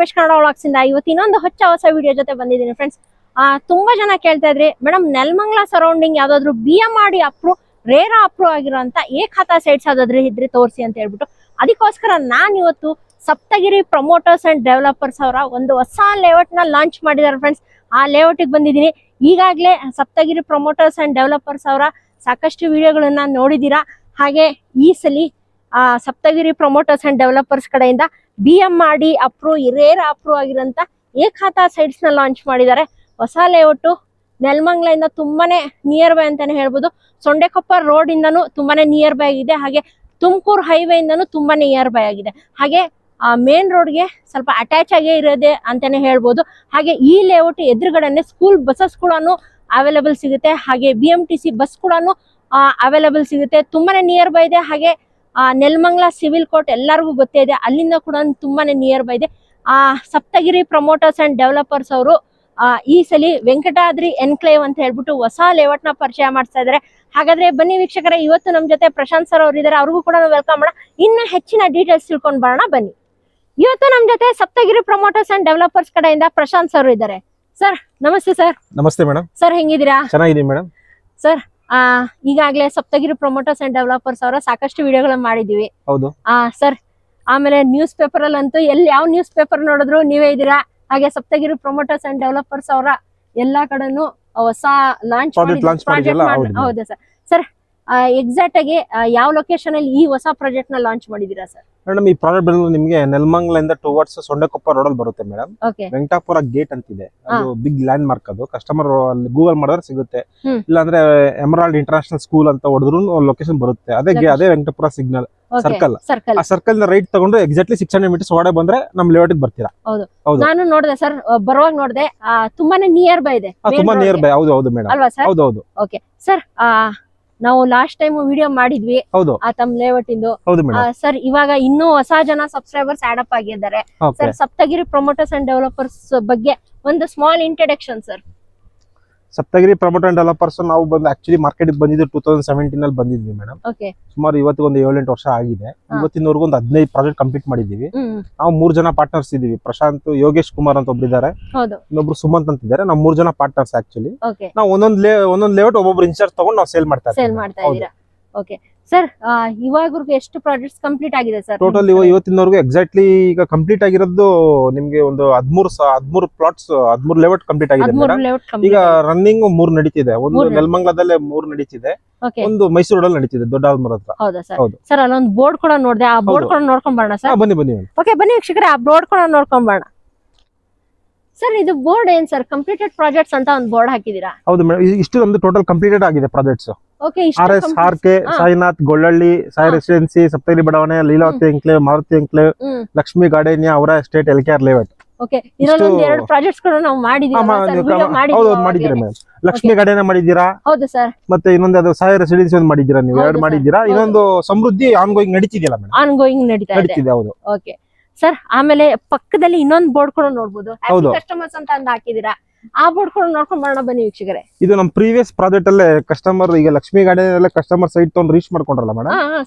Ramesh Kannada vlogs ಇಂದ ಇವತ್ತು ಇನ್ನೊಂದು ಹೊಸ ವಿಡಿಯೋ ಜೊತೆ ಬಂದಿದ್ದೀನಿ ಫ್ರೆಂಡ್ಸ್. ತುಂಬಾ ಜನ ಕೇಳ್ತಾ ಇದ್ರಿ ಮೇಡಮ್ ನೆಲಮಂಗಲ ಸರೌಂಡಿಂಗ್ ಯಾವ್ದಾದ್ರು BMRD ಅಪ್ರೂವ್ ರೇರಾ ಅಪ್ರೂವ್ ಆಗಿರೋಂತ ಏಕಖಾತಾ ಸೈಟ್ಸ್ ಯಾವ್ದಾದ್ರು ಇದ್ರೆ ತೋರಿಸಿ ಅಂತ ಹೇಳ್ಬಿಟ್ಟು ಅದಕ್ಕೋಸ್ಕರ ನಾನು ಇವತ್ತು ಸಪ್ತಗಿರಿ ಪ್ರಮೋಟರ್ಸ್ ಅಂಡ್ ಡೆವಲಪರ್ಸ್ ಅವರ ಒಂದು ಹೊಸ ಲೇಔಟ್ ನ ಲಾಂಚ್ ಮಾಡಿದ್ದಾರೆ ಫ್ರೆಂಡ್ಸ್. ಆ ಲೇಔಟ್ ಗೆ ಬಂದಿದ್ದೀನಿ. ಈಗಾಗಲೇ ಸಪ್ತಗಿರಿ ಪ್ರಮೋಟರ್ಸ್ ಅಂಡ್ ಡೆವಲಪರ್ಸ್ ಅವರ ಸಾಕಷ್ಟು ವಿಡಿಯೋಗಳನ್ನ ನೋಡಿದೀರಾ. ಹಾಗೆ ಈ ಸಲಿ ಸಪ್ತಗಿರಿ ಪ್ರಮೋಟರ್ಸ್ ಅಂಡ್ ಡೆವಲಪರ್ಸ್ ಕಡೆಯಿಂದ BMRD ಅಪ್ರೂವ್ ರೇರಾ ಅಪ್ರೂವ್ ಆಗಿರೋಂತ ಏಕಖಾತಾ ಸೈಟ್ಸ್ ನ ಲಾಂಚ್ ಮಾಡಿದ್ದಾರೆ. ಹೊಸ ಲೇಔಟ್ ನೆಲಮಂಗಲದಿಂದ ತುಂಬಾನೇ ನಿಯರ್ ಬೈ ಅಂತಾನೆ ಹೇಳ್ಬೋದು. ಸೊಂಡೆಕೊಪ್ಪ ರೋಡ್ ಇಂದನೂ ತುಂಬಾನೇ ನಿಯರ್ ಬೈ ಆಗಿದೆ. ಹಾಗೆ ತುಮಕೂರು ಹೈವೇ ಇಂದನೂ ತುಂಬಾನೇ ನಿಯರ್ ಬೈ ಆಗಿದೆ. ಹಾಗೆ ಮೇನ್ ರೋಡ್ಗೆ ಸ್ವಲ್ಪ ಅಟ್ಯಾಚ್ ಆಗೇ ಇರೋದೆ ಅಂತಾನೆ ಹೇಳ್ಬೋದು. ಹಾಗೆ ಈ ಲೇಔಟ್ ಎದುರುಗಡೆನೆ ಸ್ಕೂಲ್ ಬಸ್ಸಸ್ ಕೂಡ ಅವೈಲೇಬಲ್ ಸಿಗುತ್ತೆ. ಹಾಗೆ BMTC ಬಸ್ ಕೂಡ ಅವೈಲೇಬಲ್ ಸಿಗುತ್ತೆ. ತುಂಬಾನೇ ನಿಯರ್ ಬೈ ಇದೆ. ಹಾಗೆ ನೆಲಮಂಗಲ ಸಿವಿಲ್ ಕೋರ್ಟ್ ಎಲ್ಲರಿಗೂ ಗೊತ್ತೇ ಇದೆ, ಅಲ್ಲಿಂದ ಕೂಡ ತುಂಬಾನೇ ನಿಯರ್ ಬೈ ಇದೆ. ಸಪ್ತಗಿರಿ ಪ್ರಮೋಟರ್ಸ್ ಅಂಡ್ ಡೆವಲಪರ್ಸ್ ಅವರು ಈ ಸಲಿ ವೆಂಕಟಾದ್ರಿ ಎನ್ಕ್ಲೇವ್ ಅಂತ ಹೇಳ್ಬಿಟ್ಟು ಹೊಸ ಲೇಔಟ್ ನ ಪರಿಚಯ ಮಾಡ್ತಾ ಇದಾರೆ. ಹಾಗಾದ್ರೆ ಬನ್ನಿ ವೀಕ್ಷಕರೇ, ಇವತ್ತು ನಮ್ ಜೊತೆ ಪ್ರಶಾಂತ್ ಸರ್ ಅವರು ಇದಾರೆ. ಅವ್ರಿಗೂ ಕೂಡ ವೆಲ್ಕಮ್ ಮಾಡೋಣ. ಇನ್ನ ಹೆಚ್ಚಿನ ಡೀಟೇಲ್ಸ್ ತಿಳ್ಕೊಂಡ್ ಬರೋಣ ಬನ್ನಿ. ಇವತ್ತು ನಮ್ ಜೊತೆ ಸಪ್ತಗಿರಿ ಪ್ರಮೋಟರ್ಸ್ ಅಂಡ್ ಡೆವಲಪರ್ಸ್ ಕಡೆಯಿಂದ ಪ್ರಶಾಂತ್ ಸರ್ ಇದ್ದಾರೆ. ಸರ್ ನಮಸ್ತೆ. ಸರ್ ನಮಸ್ತೆ ಮೇಡಮ್. ಸರ್ ಹೆಂಗಿದ್ದೀರಾ? ಚೆನ್ನಾಗಿದ್ದೀನಿ ಮೇಡಮ್. ಸರ್ ಈಗಾಗಲೇ ಸಪ್ತಗಿರಿ ಪ್ರಮೋಟರ್ಸ್ ಅಂಡ್ ಡೆವಲಪರ್ಸ್ ಅವರ ಸಾಕಷ್ಟು ವಿಡಿಯೋಗಳನ್ನ ಮಾಡಿದೀವಿ. ಹೌದು ಸರ್. ಆಮೇಲೆ ನ್ಯೂಸ್ ಪೇಪರ್ ಅಲ್ಲಂತೂ ಎಲ್ಲಿ ಯಾವ ನ್ಯೂಸ್ ಪೇಪರ್ ನೋಡಿದ್ರು ನೀವೇ ಇದ್ದೀರಾ. ಹಾಗೆ ಸಪ್ತಗಿರಿ ಪ್ರಮೋಟರ್ಸ್ ಅಂಡ್ ಡೆವಲಪರ್ಸ್ ಅವರ ಎಲ್ಲಾ ಕಡೆನೂ ಹೊಸ ಲಾಂಚ್ ಹೌದು ಸರ್. ಸರ್ ಎಕ್ಸಾಕ್ಟ್ ಆಗಿ ಯಾವ ಲೊಕೇಶನ್ ಅಲ್ಲಿ ಈ ಹೊಸ ಪ್ರಾಜೆಕ್ಟ್ ನ ಲಾಂಚ್ ಮಾಡಿದೀರಾ ಸರ್? ಮೇಡಮ್ ಈ ಪ್ರಾಜೆಕ್ಟ್ ಬಂದು ನಿಮಗೆ ನೆಲಮಂಗಲದಿಂದ ಟುವರ್ಡ್ಸ್ ಸೊಂಡೆಕೊಪ್ಪ ರೋಡ್ ಅಲ್ಲಿ ಬರುತ್ತೆ ಮೇಡಮ್. ವೆಂಕಟಾಪುರ ಗೇಟ್ ಅಂತಿದೆ, ಅದು ಬಿಗ್ ಲ್ಯಾಂಡ್ ಮಾರ್ಕ್. ಅದು ಕಸ್ಟಮರ್ ಗೂಗಲ್ ಮಾಡಿದ್ರೆ ಸಿಗುತ್ತೆ. ಇಲ್ಲಾಂದ್ರೆ ಎಮರಾಲ್ಡ್ ಇಂಟರ್ನ್ಯಾಷನಲ್ ಸ್ಕೂಲ್ ಅಂತ ಹೊಡೆದ್ರು ಲೊಕೇಶನ್ ಬರುತ್ತೆ. ಅದೇ ವೆಂಕಟಾಪುರ ಸಿಗ್ನಲ್ ಸರ್ಕಲ್. ಆ ಸರ್ಕಲ್ ಇಂದ ರೈಟ್ ತಗೊಂಡು ಎಕ್ಸಾಕ್ಟ್ಲಿ 600 ಮೀಟರ್ಸ್ ಒಳಗಡೆ ಬಂದ್ರೆ ನಮ್ ಲೇಔಟ್ ಬರ್ತೀರಾ. ಹೌದು, ನಾನು ನೋಡಿದೆ ಸರ್, ಬರುವಾಗ ನೋಡಿದೆ. ತುಂಬಾನೇ ನಿಯರ್ ಬೈ ಇದೆ. ತುಂಬಾ ನಿಯರ್ ಬೈ. ಹೌದು ಮೇಡಮ್. ಅಲ್ವಾ ಸರ್? ಹೌದು. ಓಕೆ ಸರ್, ನಾವು ಲಾಸ್ಟ್ ಟೈಮ್ ವಿಡಿಯೋ ಮಾಡಿದ್ವಿ ತಮ್ಮ ಲೇಔಟ್ ಇಂದು. ಸರ್ ಇವಾಗ ಇನ್ನೂ ಹೊಸ ಜನ ಸಬ್ಸ್ಕ್ರೈಬರ್ಸ್ ಆಡ್ ಅಪ್ ಆಗಿದ್ದಾರೆ. Sir Saptagiri promoters and developers ಬಗ್ಗೆ ಒಂದು small introduction sir. Saptagiri promoter and developers ನಾವು ಬಂದು ಆಕ್ಚುಲಿ ಮಾರ್ಕೆಟ್ ಬಂದಿದ್ದು 2017 ಅಲ್ಲಿ ಬಂದಿದ್ವಿ ಮೇಡಮ್. ಸುಮಾರು ಇವತ್ತು ಒಂದು 7-8 ವರ್ಷ ಆಗಿದೆ. ಇವತ್ತಿನವರೆಗೂ ಒಂದು 15 ಪ್ರಾಜೆಕ್ಟ್ ಕಂಪ್ಲೀಟ್ ಮಾಡಿದೀವಿ. ನಾವು 3 ಜನ ಪಾರ್ಟ್ನರ್ಸ್ ಇದೀವಿ. ಪ್ರಶಾಂತ್, ಯೋಗೇಶ್ ಕುಮಾರ್ ಅಂತ ಒಬ್ಬರಿದ್ದಾರೆ, ಇನ್ನೊಬ್ರು ಸುಮಂತ್ ಅಂತ ಇದ್ದಾರೆ. ನಾವು 3 ಜನ ಪಾರ್ಟ್ನರ್ಸ್. ಆಕ್ಚುಲಿ ನಾವು ಒಂದೊಂದ್ ಲೇಔಟ್ ಒಬ್ಬೊಬ್ರು ಇನ್ಚಾರ್ಜ್ ತಗೊಂಡು ನಾವು ಸೇಲ್ ಮಾಡ್ತಾ ಇದ್ದೀರಾ. ಓಕೆ ಸರ್, ಇವಾಗವರೆಗೂ ಎಷ್ಟು ಪ್ರಾಜೆಕ್ಟ್ಸ್ ಕಂಪ್ಲೀಟ್ ಆಗಿದೆ ಸರ್? ಟೋಟಲ್ ಇವತ್ತಿನವರೆಗೂ ಎಕ್ಸಾಕ್ಟ್ಲಿ ಈಗ ಕಂಪ್ಲೀಟ್ ಆಗಿರೋದು ನಿಮ್ಗೆ ಒಂದು 13 ಪ್ಲಾಟ್ಸ್, 13 ಲೇಔಟ್ ಕಂಪ್ಲೀಟ್ ಆಗಿದೆ. ಈಗ ರನ್ನಿಂಗ್ 3 ನಡೀತಿದೆ. ಒಂದು ನೆಲಮಂಗಲದಲ್ಲೇ 3 ನಡೀತಿದೆ, ಒಂದು ಮೈಸೂರಲ್ಲಿ ನಡೀತಿದೆ, ದೊಡ್ಡ ಆಲ್ಮೂರ್ ಹತ್ರ. ಹೌದು ಸರ್. ಅಲ್ಲೊಂದು ಬೋರ್ಡ್ ಕೂಡ ನೋಡಿದೆ. ಆ ಬೋರ್ಡ್ ಕೂಡ ನೋಡ್ಕೊಂಡ್ ಬರೋಣ ಸರ್. ಬನ್ನಿ. ಓಕೆ ಬನ್ನಿ ವೀಕ್ಷಕರೇ, ಆ ಬೋರ್ಡ್ ಕೂಡ ನೋಡ್ಕೊಂಡ್ ಬರೋಣ. ಸರ್ ಇದು ಬೋರ್ಡ್ ಏನ್ ಸರ್? ಕಂಪ್ಲೀಟೆಡ್ ಪ್ರಾಜೆಕ್ಟ್ಸ್ ಅಂತ ಒಂದು ಬೋರ್ಡ್ ಹಾಕಿದೀರಾ? ಹೌದು ಮೇಡಮ್, ಇಷ್ಟು ನಮ್ದು ಟೋಟಲ್ ಕಂಪ್ಲೀಟೆಡ್ ಆಗಿದೆ projects. RS RK, Sainath, Gollahalli, Sai residency, Saptagiri ಬಡಾವಣೆ, Leelavathi enclave, Maruti enclave, Lakshmi gardenia, ಅವರ ಎಸ್ಟೇಟ್, LKR ಲೇಔಟ್. ಇದೊಂದು 2 ಪ್ರಾಜೆಕ್ಟ್ಸ್ ಕೂಡ ನಾವು ಮಾಡಿದೀವಿ. ಮಾಡಿದ್ದೀರಾ ಮೇಡಮ್? ಲಕ್ಷ್ಮಿ ಗಾರ್ಡೇನಿಯಾ ಮಾಡಿದ್ದೀರಾ? ಹೌದು ಸರ್. ಮತ್ತೆ ಇನ್ನೊಂದು ಅದು ಸಾಯಿ ರೆಸಿಡೆನ್ಸಿ ಒಂದು ಮಾಡಿದ್ದೀರಾ ನೀವು? 2 ಮಾಡಿದ್ದೀರಾ. ಇನ್ನೊಂದು ಸಮೃದ್ಧಿ ಆನ್ಗೋಯಿಂಗ್ ನಡೀತಿದೆಯಲ್ಲ ಮೇಡಮ್? ಆನ್ಗೋಯಿಂಗ್ ನಡೀತಿದೆ. ಹೌದು. ಓಕೆ ಸರ್, ಆಮೇಲೆ ಪಕ್ಕದಲ್ಲಿ ಇನ್ನೊಂದು ಬೋರ್ಡ್ ಕೂಡ ನೋಡಬಹುದು. ಕಸ್ಟಮರ್ಸ್ ಅಂತ ಹಾಕಿದೀರಾ. ಆ ಬೋರ್ಡ್ ಕೂಡ ನೋಡ್ಕೊಂಡ್ ಬರೋಣ ಬನ್ನಿ ವೀಕ್ಷಕರೇ. ಇದು ನಮ್ ಪ್ರೀವಿಯಸ್ ಪ್ರಾಜೆಕ್ಟ್ ಅಲ್ಲೇ ಕಸ್ಟಮರ್, ಈಗ ಲಕ್ಷ್ಮಿ ಗಾರ್ಡನ್ ಕಸ್ಟಮರ್ ಸೈಟ್ ತಗೊಂಡು ರೀಚ್ ಮಾಡ್ಕೊಂಡ್ರಲ್ಲ ಮೇಡಮ್,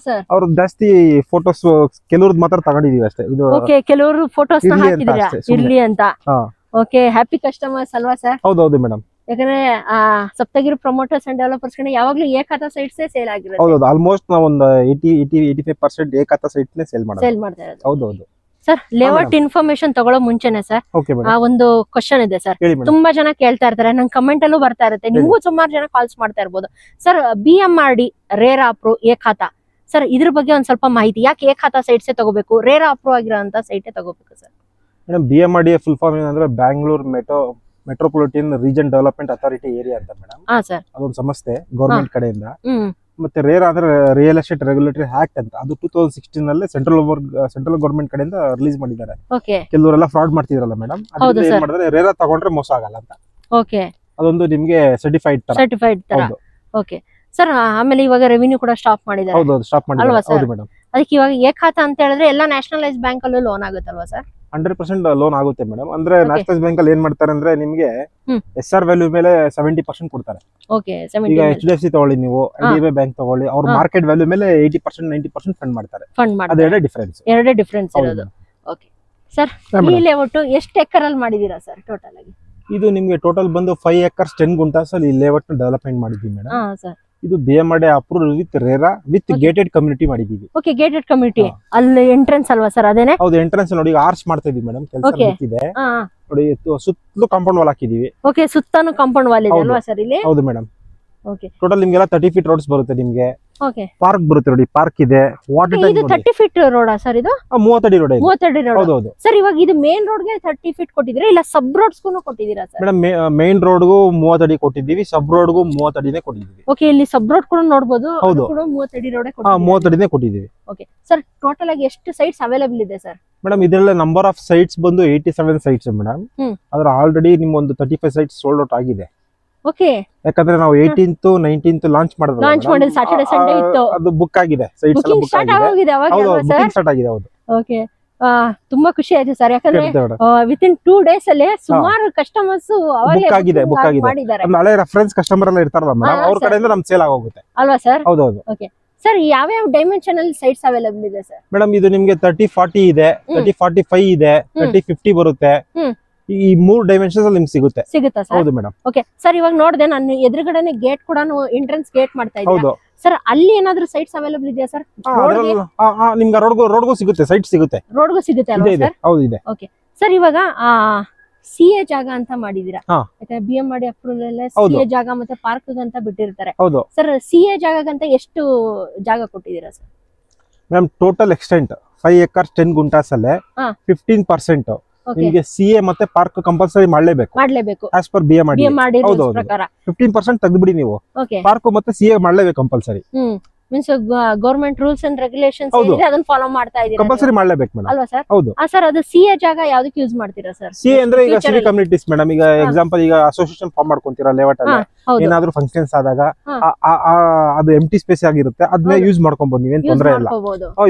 ಅವ್ರು ಜಾಸ್ತಿ ಫೋಟೋಸ್ ಕೆಲವ್ರದ್ದು ಮಾತ್ರ ತಗೊಂಡಿದೀವಿ ಅಷ್ಟೇ. ಇದು ಕೆಲವರು ಫೋಟೋಸ್ ಹಾಕಿದೀರಾ ಇರ್ಲಿ ಅಂತ. ಓಕೆ, ಹ್ಯಾಪಿ ಕಸ್ಟಮರ್ಸ್ ಅಲ್ವಾ ಸರ್? ಹೌದು ಮೇಡಮ್. ಯಾಕಂದ್ರೆ ಸಪ್ತಗಿರಿ ಪ್ರಮೋಟರ್ಸ್ ಅಂಡ್ ಡೆವಲಪರ್ಸ್ ಕಡೆ ಯಾವಾಗ್ಲೂ ಏಕಖಾತಾ ಸೈಟ್ಸ್ ಸೇಲ್ ಆಗಿರುತ್ತೆ. ಹೌದು, ಆಲ್ಮೋಸ್ಟ್ ನಾವು ಒಂದು 80-85% ಏಕಖಾತಾ ಸೈಟ್ ನೇ ಸೇಲ್ ಮಾಡ್ತಾ ಇರೋದು. ಹೌದು ಸರ್. ಲೇಔಟ್ ಇನ್ಫಾರ್ಮೇಶನ್ ತಗೊಳ್ಳೋ ಮುಂಚೆನೆ ಸರ್ ಒಂದು ಕ್ವಶನ್ ಇದೆ ಸರ್. ತುಂಬಾ ಜನ ಕೇಳ್ತಾ ಇರ್ತಾರೆ, ನಂಗೆ ಕಮೆಂಟ್ ಅಲ್ಲೂ ಬರ್ತಾ ಇರುತ್ತೆ, ನಿಮ್ಗೂ ಸುಮಾರು ಜನ ಕಾಲ್ಸ್ ಮಾಡ್ತಾ ಇರ್ಬೋದು. ಸರ್ BMRD ರೇರಾ ಅಪ್ರೂವ್ ಏಕಖಾತಾ ಸರ್, ಇದ್ರ ಬಗ್ಗೆ ಒಂದ್ ಸ್ವಲ್ಪ ಮಾಹಿತಿ. ಯಾಕೆ ಏಕಖಾತಾ ಸೈಟ್ಸ್ ತಗೋಬೇಕು, ರೇರಾ ಅಪ್ರೂವ್ ಆಗಿರೋಂತ ಸೈಟ್ ತಗೋಬೇಕು sir? Madam BMRD full form ಏನಂದ್ರೆ Bangalore metropolitan region development authority area ಅಂತ ಮೇಡಮ್. ಅದೊಂದು ಸಂಸ್ಥೆ ಗವರ್ಮೆಂಟ್ ಕಡೆಯಿಂದ. ಮತ್ತೆ ರೇರಾ ಅಂದ್ರೆ ರಿಯಲ್ ಎಸ್ಟೇಟ್ ರೆಗ್ಯುಲೇಟರಿ ಆಕ್ಟ್ ಅಂತ, ಅದು 2016 ನಲ್ಲಿ ಸೆಂಟ್ರಲ್ ಗವರ್ಮೆಂಟ್ ಕಡೆಯಿಂದ ರಿಲೀಸ್ ಮಾಡಿದ್ದಾರೆ. ಕೆಲವರೆಲ್ಲ ಫ್ರಾಡ್ ಮಾಡ್ತಿದ್ರಲ್ಲ ಮೇಡಮ್, ಏನ್ ಮಾಡಿದ್ರೆ ರೇರಾ ತಗೊಂಡ್ರೆ ಮೋಸ ಆಗಲ್ಲ ಅಂತ. ಅದೊಂದು ನಿಮ್ಗೆ ಸರ್ಟಿಫೈಡ್ ತರ. ಓಕೆ ಸರ್, ಆಮೇಲೆ ಇವಾಗ ರೆವಿನ್ಯೂ ಕೂಡ ಸ್ಟಾಪ್ ಮಾಡಿದ್ದಾರೆ. ಹೌದು, ಸ್ಟಾಪ್ ಮಾಡಿದ್ದಾರೆ. ಹೌದು ಮೇಡಮ್. ಅದಕ್ಕೆ ಇವಾಗ ಏಕಖಾತಾ ಅಂತ ಹೇಳಿದ್ರೆ ಎಲ್ಲ ನ್ಯಾಷನಲೈಸ್ ಬ್ಯಾಂಕ್ ಅಲ್ಲೂ ಲೋನ್ ಆಗುತ್ತಲ್ವಾ ಸರ್? 100% ಲೋನ್ ಆಗುತ್ತೆ ಮೇಡಮ್. ಅಂದ್ರೆ ನ್ಯಾಷನಲೈಸ್ ಬ್ಯಾಂಕ್ ಅಲ್ಲಿ ಏನ್ ಮಾಡ್ತಾರೆ ಅಂದ್ರೆ ನಿಮ್ಗೆ SR ವ್ಯಾಲ್ಯೂ ಮೇಲೆ 70% ಕೊಡ್ತಾರೆ. ಈಗ HDFC ತಗೊಳ್ಳಿ, ನೀವು IDFI ಬ್ಯಾಂಕ್ ತಗೊಳ್ಳಿ, ಅವ್ರ ಮಾರ್ಕೆಟ್ ವ್ಯಾಲ್ಯೂ ಮೇಲೆ 80% 90% ಫಂಡ್ ಮಾಡ್ತಾರೆ. ಅದೇ ಡಿಫರೆನ್ಸ್ ಇರೋದು. ಓಕೆ ಸರ್ ಈ ಲೇಔಟ್ ಎಷ್ಟು ಎಕರ್ ಅಲ್ಲಿ ಮಾಡಿದೀರಾ ಸರ್ ಟೋಟಲ್ ಆಗಿ? ಇದು ನಿಮ್ಗೆ ಟೋಟಲ್ ಬಂದು 5 acres 10 ಗುಂಟಾಸ್ ಅಲ್ಲಿ ಈ ಲೇಔಟ್ ಡೆವಲಪ್ಮೆಂಟ್ ಮಾಡಿದ್ವಿ ಮೇಡಮ್. ಸರ್ ಇದು BMRDA approved with RERA with gated community ಮಾಡಿದೀವಿ. ಓಕೆ, ಗೇಟೆಡ್ ಕಮ್ಯುನಿಟಿ ಅಲ್ಲಿ ಎಂಟ್ರೆನ್ಸ್ ಅಲ್ವಾ ಸರ್? ಅದೇನೆ ಹೌದು, ಎಂಟ್ರೆನ್ಸ್ ನೋಡಿ ಈಗ ಆರ್ಚ್ ಮಾಡ್ತಾ ಇದೀವಿ ಮೇಡಮ್, ಕೆಲಸ ಇದೆ ನೋಡಿ. ಸುತ್ತಲೂ ಕಾಂಪೌಂಡ್ ವಾಲ್ ಹಾಕಿದೀವಿ. ಓಕೆ, ಸುತ್ತಾನು ಕಾಂಪೌಂಡ್ ವಾಲ್ ಇದೆ ಅಲ್ವಾ ಸರ್ ಇಲ್ಲಿ? ಹೌದು ಮೇಡಮ್. ಓಕೆ, ಟೋಟಲ್ ನಿಮ್ಗೆಲ್ಲ 30 feet ರೋಡ್ಸ್ ಬರುತ್ತೆ ನಿಮ್ಗೆ. ಓಕೆ, ಪಾರ್ಕ್ ಬರುತ್ತೆ ನೋಡಿ, ಪಾರ್ಕ್ ಇದೆ. ವಾಟರ್ ಇದು 30 feet ರೋಡ್ ಸರ್? ಇದು 30 ಅಡಿ ರೋಡ್ ಇದೆ. 30 ಅಡಿ ರೋಡ್. ಹೌದು ಸರ್ ಇವಾಗ ಇದು ಮೇನ್ ರೋಡ್ ಗೆ 30 feet ಕೊಟ್ಟಿದ್ದೀರಾ ಇಲ್ಲ ಸಬ್ ರೋಡ್ಸ್ ಗೂ ಕೊಟ್ಟಿದ್ದೀರಾ ಸರ್? ಮೇಡಮ್ ಮೇನ್ ರೋಡ್ ಗೂ 30 ಅಡಿ ಕೊಟ್ಟಿದ್ದೀವಿ, ಸಬ್ ರೋಡ್ ಗೂ 30 ಅಡಿನೇ ಕೊಟ್ಟಿದ್ದೀವಿ. ಓಕೆ, ಇಲ್ಲಿ ಸಬ್ ರೋಡ್ ಕೂಡ ನೋಡಬಹುದು, ಅದು ಕೂಡ 30 ಅಡಿ ರೋಡ್ ಕೊಟ್ಟಿದ್ದೀರಾ? 30 ಅಡಿನೇ ಕೊಟ್ಟಿದ್ದೀವಿ. ಓಕೆ ಸರ್, ಟೋಟಲ್ ಆಗಿ ಎಷ್ಟು ಸೈಟ್ಸ್ ಅವೈಲೇಬಲ್ ಇದೆ ಸರ್? ಮೇಡಮ್ ಇದರಲ್ಲಿ ನಂಬರ್ ಆಫ್ ಸೈಟ್ಸ್ ಬಂದು 87 ಸೈಟ್ಸ್ ಮೇಡಮ್. ಅದ್ರ ಆಲ್ರೆಡಿ ನಿಮ್ ಒಂದು 35 ಸೈಟ್ಸ್ ಸೋಲ್ಡ್ ಔಟ್ ಆಗಿದೆ. ಓಕೆ, ಯಾಕಂದ್ರೆ ನಾವು 18th 19th ಲಾಂಚ್ ಮಾಡಿದ್ವಿ. ಲಾಂಚ್ ಮಾಡಿದ ಸ್ಯಾಟರ್ಡೆ ಸಂಡೇ ಇತ್ತು. ಅದು ಬುಕ್ ಆಗಿದೆ, ಸೈಟ್ಸ್ ಎಲ್ಲ ಬುಕ್ ಆಗಿದೆ. ಹೌದು, ಬುಕಿಂಗ್ ಸ್ಟಾರ್ಟ್ ಆಗಿದೆ. ಹೌದು. ಓಕೆ, ತುಂಬಾ ಖುಷಿ ಆಯ್ತು ಸರ್, ಯಾಕಂದ್ರೆ ವಿತಿನ್ 2 days ಅಲ್ಲಿ ಸುಮಾರು ಕಸ್ಟಮರ್ಸ್ ಬುಕ್ ಆಗಿದೆ ಮಾಡಿದ್ದಾರೆ. ಹಳೆ ರೆಫರೆನ್ಸ್ ಕಸ್ಟಮರ್ ಎಲ್ಲ ಇರ್ತಾರಲ್ಲ ಮೇಡಮ್, ಅವ್ರ ಕಡೆಯಿಂದ ನಮ್ ಸೇಲ್ ಆಗೋಗುತ್ತೆ ಅಲ್ವಾ ಸರ್? ಹೌದೌದು. ಓಕೆ ಸರ್, ಯಾವ ಯಾವ ಡೈಮೆನ್ಷನ್ ಅಲ್ಲಿ ಸೈಟ್ಸ್ ಅವೈಲೇಬಲ್ ಇದೆ ಸರ್? ಮೇಡಮ್ ಇದು ನಿಮ್ಗೆ 30-40 ಇದೆ, 30-45 ಇದೆ, 30-50 ಬರುತ್ತೆ. ಈ 3 ಡೈಮೆನ್ಷನ್ಸ್ ಅಲ್ಲಿ ನಿಮ್ಗೆ ಸಿಗುತ್ತಾ ಸರ್? ಹೌದು ಮೇಡಮ್. ಓಕೆ ಸರ್, ಇವಾಗ ನೋಡಿದೆ ನಾನು ಎದುರುಗಡೆನೆ ಗೇಟ್ ಕೂಡ ಎಂಟ್ರೆನ್ಸ್ ಗೇಟ್ ಮಾಡ್ತಾ ಇದ್ದೀನಿ ಸರ್. ಅಲ್ಲಿ ಏನಾದ್ರೂ ಸೈಟ್ಸ್ ಅವೈಲೇಬಲ್ ಇದೆಯಾ ಸರ್? ನಿಮ್ಗೆ ರೋಡ್ಗೂ ಸಿಗುತ್ತೆ, ಸೈಟ್ ಸಿಗುತ್ತೆ. ರೋಡ್ಗೂ ಸಿಗುತ್ತೆ ಅಲ್ವಾ ಸರ್? ಹೌದು ಇದೆ. ಓಕೆ ಸರ್, ಇವಾಗ CA ಜಾಗ ಅಂತ ಮಾಡಿದೀರಾ, ಯಾಕಂದ್ರೆ BMRDA ಅಪ್ರೂವಲ್ ಎಲ್ಲ CA ಜಾಗ ಮತ್ತೆ ಪಾರ್ಕ್ ಅಂತ ಬಿಟ್ಟಿರ್ತಾರೆ ಸರ್. CA ಜಾಗಕ್ಕಂತ ಎಷ್ಟು ಜಾಗ ಕೊಟ್ಟಿದ್ದೀರಾ sir? Madam total extent 5 acres 10 guntas ಅಲ್ಲೇ 15% ನಿಮಗೆ CA ಮತ್ತೆ ಪಾರ್ಕ್ ಕಂಪಲ್ಸರಿ ಮಾಡ್ಲೇಬೇಕು ಆಸ್ ಪರ್ BMRDA ಪ್ರಕಾರ. 15% ತೆಗೆದುಬಿಡಿ ನೀವು, ಪಾರ್ಕ್ ಮತ್ತೆ CA ಮಾಡ್ಲೇಬೇಕು compulsory. Means government rules and regulations ಇದೆ, ಅದನ್ನ ಫಾಲೋ ಮಾಡ್ತಾ ಇದೀರಾ? ಕಂಪಲ್ಸರಿ ಮಾಡ್ಲೇಬೇಕು ಮೇಡಮ್ ಅಲ್ವಾ ಸರ್? ಹೌದು. ಸರ್ ಅದು CA ಜಾಗ ಯಾವ್ದಕ್ಕೆ ಯೂಸ್ ಮಾಡ್ತೀರಾ ಸರ್? CA ಅಂದ್ರೆ ಈಗ ಸಿವಿಕ್ ಕಮ್ಯುನಿಟೀಸ್ ಮೇಡಮ್. ಈಗ ಎಕ್ಸಾಂಪಲ್ ಈಗ ಅಸೋಸಿಯೇಷನ್ ಫಾರ್ಮ್ ಮಾಡ್ಕೊಂತೀರಾ ಲೇಔಟ್ ಅಲ್ಲಿ, ಏನಾದ್ರೂ ಫಂಕ್ಷನ್ಸ್ ಆದಾಗ ಅದು ಎಂಟಿ ಸ್ಪೇಸ್ ಆಗಿರುತ್ತೆ, ಅದನ್ನ ಯೂಸ್ ಮಾಡ್ಕೊಬಹುದು, ನೀವೇನ್ ತೊಂದ್ರೆ ಇಲ್ಲ,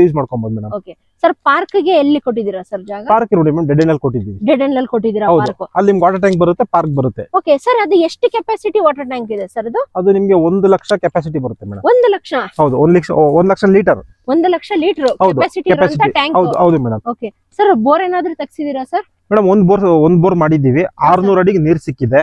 ಯೂಸ್ ಮಾಡ್ಕೊಬಹುದು ಮೇಡಮ್. ಓಕೆ ಸರ್, ಪಾರ್ಕ್ ಗೆ ಎಲ್ಲಿ ಕೊಟ್ಟಿದ್ದೀರಾ ಸರ್ ಜಾಗ? ಪಾರ್ಕ್ ನೋಡಿ ಮೇಡಮ್, ಡೆಡ್ ಎಂಡ್ ಅಲ್ಲಿ ಕೊಟ್ಟಿದ್ದೀವಿ. ಡೆಡ್ ಎಂಡ್ ಅಲ್ಲಿ ಕೊಟ್ಟಿದ್ದೀರಾ ಪಾರ್ಕ್? ಅಲ್ಲಿ ನಿಮ್ಗೆ ವಾಟರ್ ಟ್ಯಾಂಕ್ ಬರುತ್ತೆ, ಪಾರ್ಕ್ ಬರುತ್ತೆ. ಓಕೆ ಸರ್, ಅದು ಎಷ್ಟು ಕೆಪಾಸಿಟಿ ವಾಟರ್ ಟ್ಯಾಂಕ್ ಇದೆ ಸರ್? ಅದು ನಿಮ್ಗೆ 1 ಲಕ್ಷ ಕೆಪಾಸಿಟಿ ಬರುತ್ತೆ ಮೇಡಮ್. 1 ಲಕ್ಷ? ಹೌದು, 1 lakh litre. 1 lakh litre capacity ಇರುವಂತ ಟ್ಯಾಂಕ್? ಹೌದು ಮೇಡಮ್. ಓಕೆ ಸರ್, ಬೋರ್ ಏನಾದ್ರೂ ತೆಗ್ಸಿದೀರಾ ಸರ್? ಮೇಡಮ್ ಒಂದ್ ಬೋರ್ ಮಾಡಿದೀವಿ, 600 ಅಡಿಗೆ ನೀರ್ ಸಿಕ್ಕಿದೆ,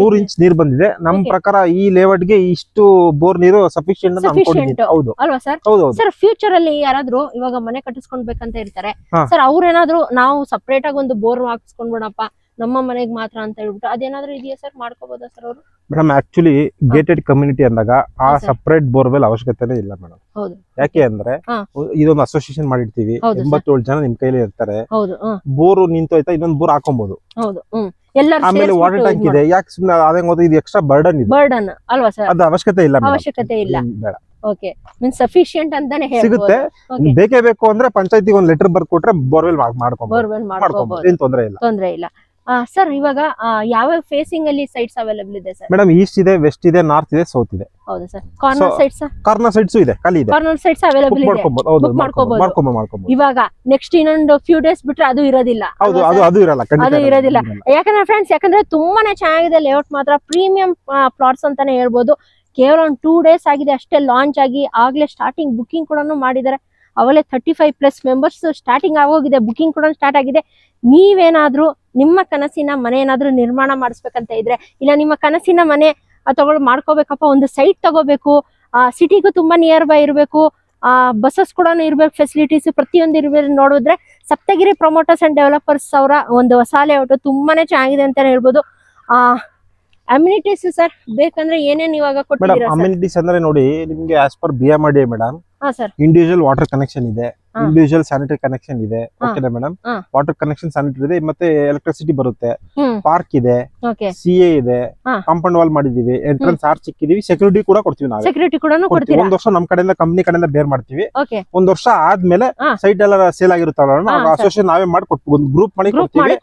3 ಇಂಚ್ ನೀರ್ ಬಂದಿದೆ. ನಮ್ ಪ್ರಕಾರ ಈ ಲೇಔಟ್ ಗೆ ಇಷ್ಟು ಬೋರ್ ನೀರು ಸಫಿಶಿಯಂಟ್ ಅಂತ ಅನ್ಕೊಂಡಿದ್ದೀನಿ. ಹೌದು ಅಲ್ವಾ ಸರ್? ಸರ್ ಫ್ಯೂಚರ್ ಅಲ್ಲಿ ಯಾರಾದ್ರೂ ಇವಾಗ ಮನೆ ಕಟ್ಟಿಸ್ಕೊಳ್ಬೇಕಂತ ಇರ್ತಾರೆ ಸರ್, ಅವ್ರೇನಾದ್ರೂ ನಾವು ಸಪರೇಟ್ ಆಗಿ ಒಂದು ಬೋರ್ ಹಾಕ್ಸ್ಕೊಂಡ್ಬಿಡಪ್ಪ ನಮ್ಮ ಮನೆಗೆ ಮಾತ್ರ ಅಂತ ಹೇಳ್ಬಿಟ್ಟು ಅದೇನಾದ್ರೂ ಇದೆಯಾ ಸರ್? ಮಾಡ್ಕೋಬಹುದಾ ಸರ್ ಅವರು? ಮೇಡಮ್ ಆಕ್ಚುಲಿ ಗೇಟೆಡ್ ಕಮ್ಯುನಿಟಿ ಅಂದಾಗ ಆ ಸಪರೇಟ್ ಬೋರ್ವೆಲ್ ಅವಶ್ಯಕತೆನೇ ಇಲ್ಲ ಮೇಡಮ್. ಯಾಕೆ ಅಂದ್ರೆ ಇದೊಂದು ಅಸೋಸಿಯೇಷನ್ ಮಾಡಿರ್ತೀವಿ, 87 ಜನ ನಿಮ್ ಕೈಲಿ ಇರ್ತಾರೆ. ಬೋರ್ ನಿಂತೋಯ್ತಾ ಇನ್ನೊಂದು ಬೋರ್ ಹಾಕೊಬಹುದು. ಆಮೇಲೆ ವಾಟರ್ ಟ್ಯಾಂಕ್ ಇದೆ, ಯಾಕೆ ಸುಮ್ಮನೆ ಅದೇ ಇದು ಎಕ್ಸ್ಟ್ರಾ ಬರ್ಡನ್ ಇದೆ, ಬರ್ಡನ್ ಅಲ್ವಾ ಸರ್? ಅದು ಅವಶ್ಯಕತೆ ಇಲ್ಲ, ಅವಶ್ಯಕತೆ ಇಲ್ಲ. ಓಕೆ, ಮೀನ್ಸ್ ಸಫಿಶಿಯಂಟ್ ಅಂತಾನೆ ಸಿಗುತ್ತೆ. ಬೇಕೇ ಬೇಕು ಅಂದ್ರೆ ಪಂಚಾಯತಿಗೆ ಒಂದು ಲೆಟರ್ ಬರ್ದು ಕೊಟ್ರೆ ಬೋರ್ವೆಲ್ ಮಾಡ್ಕೊಬಹುದು, ಏನ್ ತೊಂದ್ರೆ ಇಲ್ಲ. ಸರ್ ಇವಾಗ ಯಾವ ಫೇಸಿಂಗ್ ಅಲ್ಲಿ ಸೈಟ್ಸ್ ಅವೈಲೇಬಲ್ ಇದೆ ಸರ್? ಮೇಡಮ್ ಈಸ್ಟ್ ಇದೆ, ವೆಸ್ಟ್ ಇದೆ, ನಾರ್ತ್ ಇದೆ, ಸೌತ್ ಇದೆ. ಹೌದಾ sir? Corner sites? Corner sites ಇದೆ, ಖಾಲಿ ಇದೆ. ಕಾರ್ನರ್ ಸೈಟ್ಸ್ ಅವೈಲೇಬಲ್ ಇದೆ, ಮಾಡ್ಕೋಬಹುದು. ಇವಾಗ ನೆಕ್ಸ್ಟ್ ಇನ್ನೊಂದು ಫ್ಯೂ ಡೇಸ್ ಬಿಟ್ರೆ ಅದು ಇರೋದಿಲ್ಲ. ಹೌದು, ಅದು ಇರಲ್ಲ, ಅದು ಇರೋದಿಲ್ಲ. ಯಾಕಂದ್ರೆ ಫ್ರೆಂಡ್ಸ್, ಯಾಕಂದ್ರೆ ತುಂಬಾನೇ ಚೆನ್ನಾಗಿದೆ ಲೇಔಟ್, ಮಾತ್ರ ಪ್ರೀಮಿಯಂ ಪ್ಲಾಟ್ಸ್ ಅಂತಾನೆ ಹೇಳ್ಬೋದು. ಕೇವಲ ಒಂದು 2 days ಆಗಿದೆ ಅಷ್ಟೇ ಲಾಂಚ್ ಆಗಿ, ಆಗ್ಲೇ ಸ್ಟಾರ್ಟಿಂಗ್ ಬುಕಿಂಗ್ ಕೂಡ ಮಾಡಿದ್ದಾರೆ. ಅವಲೇ 35+ ಮೆಂಬರ್ಸ್ ಸ್ಟಾರ್ಟಿಂಗ್ ಆಗೋಗಿದೆ, ಬುಕಿಂಗ್ ಕೂಡ ಸ್ಟಾರ್ಟ್ ಆಗಿದೆ. ನೀವೇನಾದ್ರೂ ನಿಮ್ಮ ಕನಸಿನ ಮನೆ ಏನಾದ್ರೂ ನಿರ್ಮಾಣ ಮಾಡಿಸ್ಬೇಕಂತ ಇದ್ರೆ, ಇಲ್ಲ ನಿಮ್ಮ ಕನಸಿನ ಮನೆ ಮಾಡ್ಕೋಬೇಕಪ್ಪ, ಒಂದು ಸೈಟ್ ತಗೋಬೇಕು, ಸಿಟಿಗೂ ತುಂಬಾ ನಿಯರ್ ಬೈ ಇರಬೇಕು, ಬಸ್ಸಸ್ ಕೂಡ ಇರ್ಬೇಕು, ಫೆಸಿಲಿಟೀಸ್ ಪ್ರತಿಯೊಂದು ಇರ್ಬೇಕು ನೋಡಿದ್ರೆ ಸಪ್ತಗಿರಿ ಪ್ರಮೋಟರ್ಸ್ ಅಂಡ್ ಡೆವಲಪರ್ಸ್ ಅವರ ಒಂದು ಹೊಸ ಲೇಔಟ್ ತುಂಬಾನೇ ಚೆನ್ನಾಗಿದೆ ಅಂತಾನೆ ಹೇಳ್ಬೋದು. ಅಮ್ಯುನಿಟೀಸ್ ಸರ್ ಬೇಕಂದ್ರೆ ಏನೇನ್ ಇವಾಗ ಕೊಟ್ಟಿದ್ದೀರಾ? ಅಮ್ಯುನಿಟೀಸ್ ಅಂದ್ರೆ ನೋಡಿ, ನಿಮ್ಗೆ as per BMRDA madam, individual water connection ಇದೆ, ಇಂಡಿವಿಜುವಲ್ ಸ್ಯಾನಿಟರಿ ಕನೆಕ್ಷನ್ ಇದೆ. ಓಕೆನಾ ಮೇಡಮ್? ವಾಟರ್ ಕನೆಕ್ಷನ್ ಸ್ಯಾನಿಟರಿ ಇದೆ, ಮತ್ತೆ ಎಲೆಕ್ಟ್ರಿಸಿಟಿ ಬರುತ್ತೆ, ಪಾರ್ಕ್ ಇದೆ, CA ಇದೆ, ಕಾಂಪೌಂಡ್ ವಾಲ್ ಮಾಡಿದೀವಿ, ಎಂಟ್ರೆನ್ಸ್ ಆರ್ಚ್ ಇಕ್ಕಿದೀವಿ, ಸೆಕ್ಯೂರಿಟಿ ಕೂಡ ಕೊಡ್ತೀವಿ ನಾವು. ಸೆಕ್ಯೂರಿಟಿ ಕೂಡ ಕೊಡ್ತೀವಿ. 1 ವರ್ಷ ನಮ್ ಕಡೆಯಿಂದ ಕಂಪನಿ ಕಡೆಯಿಂದ ಬೇರ್ ಮಾಡ್ತೀವಿ. 1 ವರ್ಷ ಆದ್ಮೇಲೆ ಸೈಟ್ ಎಲ್ಲ ಸೇಲ್ ಆಗಿರುತ್ತಲ್ಲ, ನಾವು ಅಸೋಸಿಯೇಷನ್ ನಾವೇ ಮಾಡ್ಕೊಟ್ಟು ಒಂದು ಗ್ರೂಪ್ ಮಾಡಿ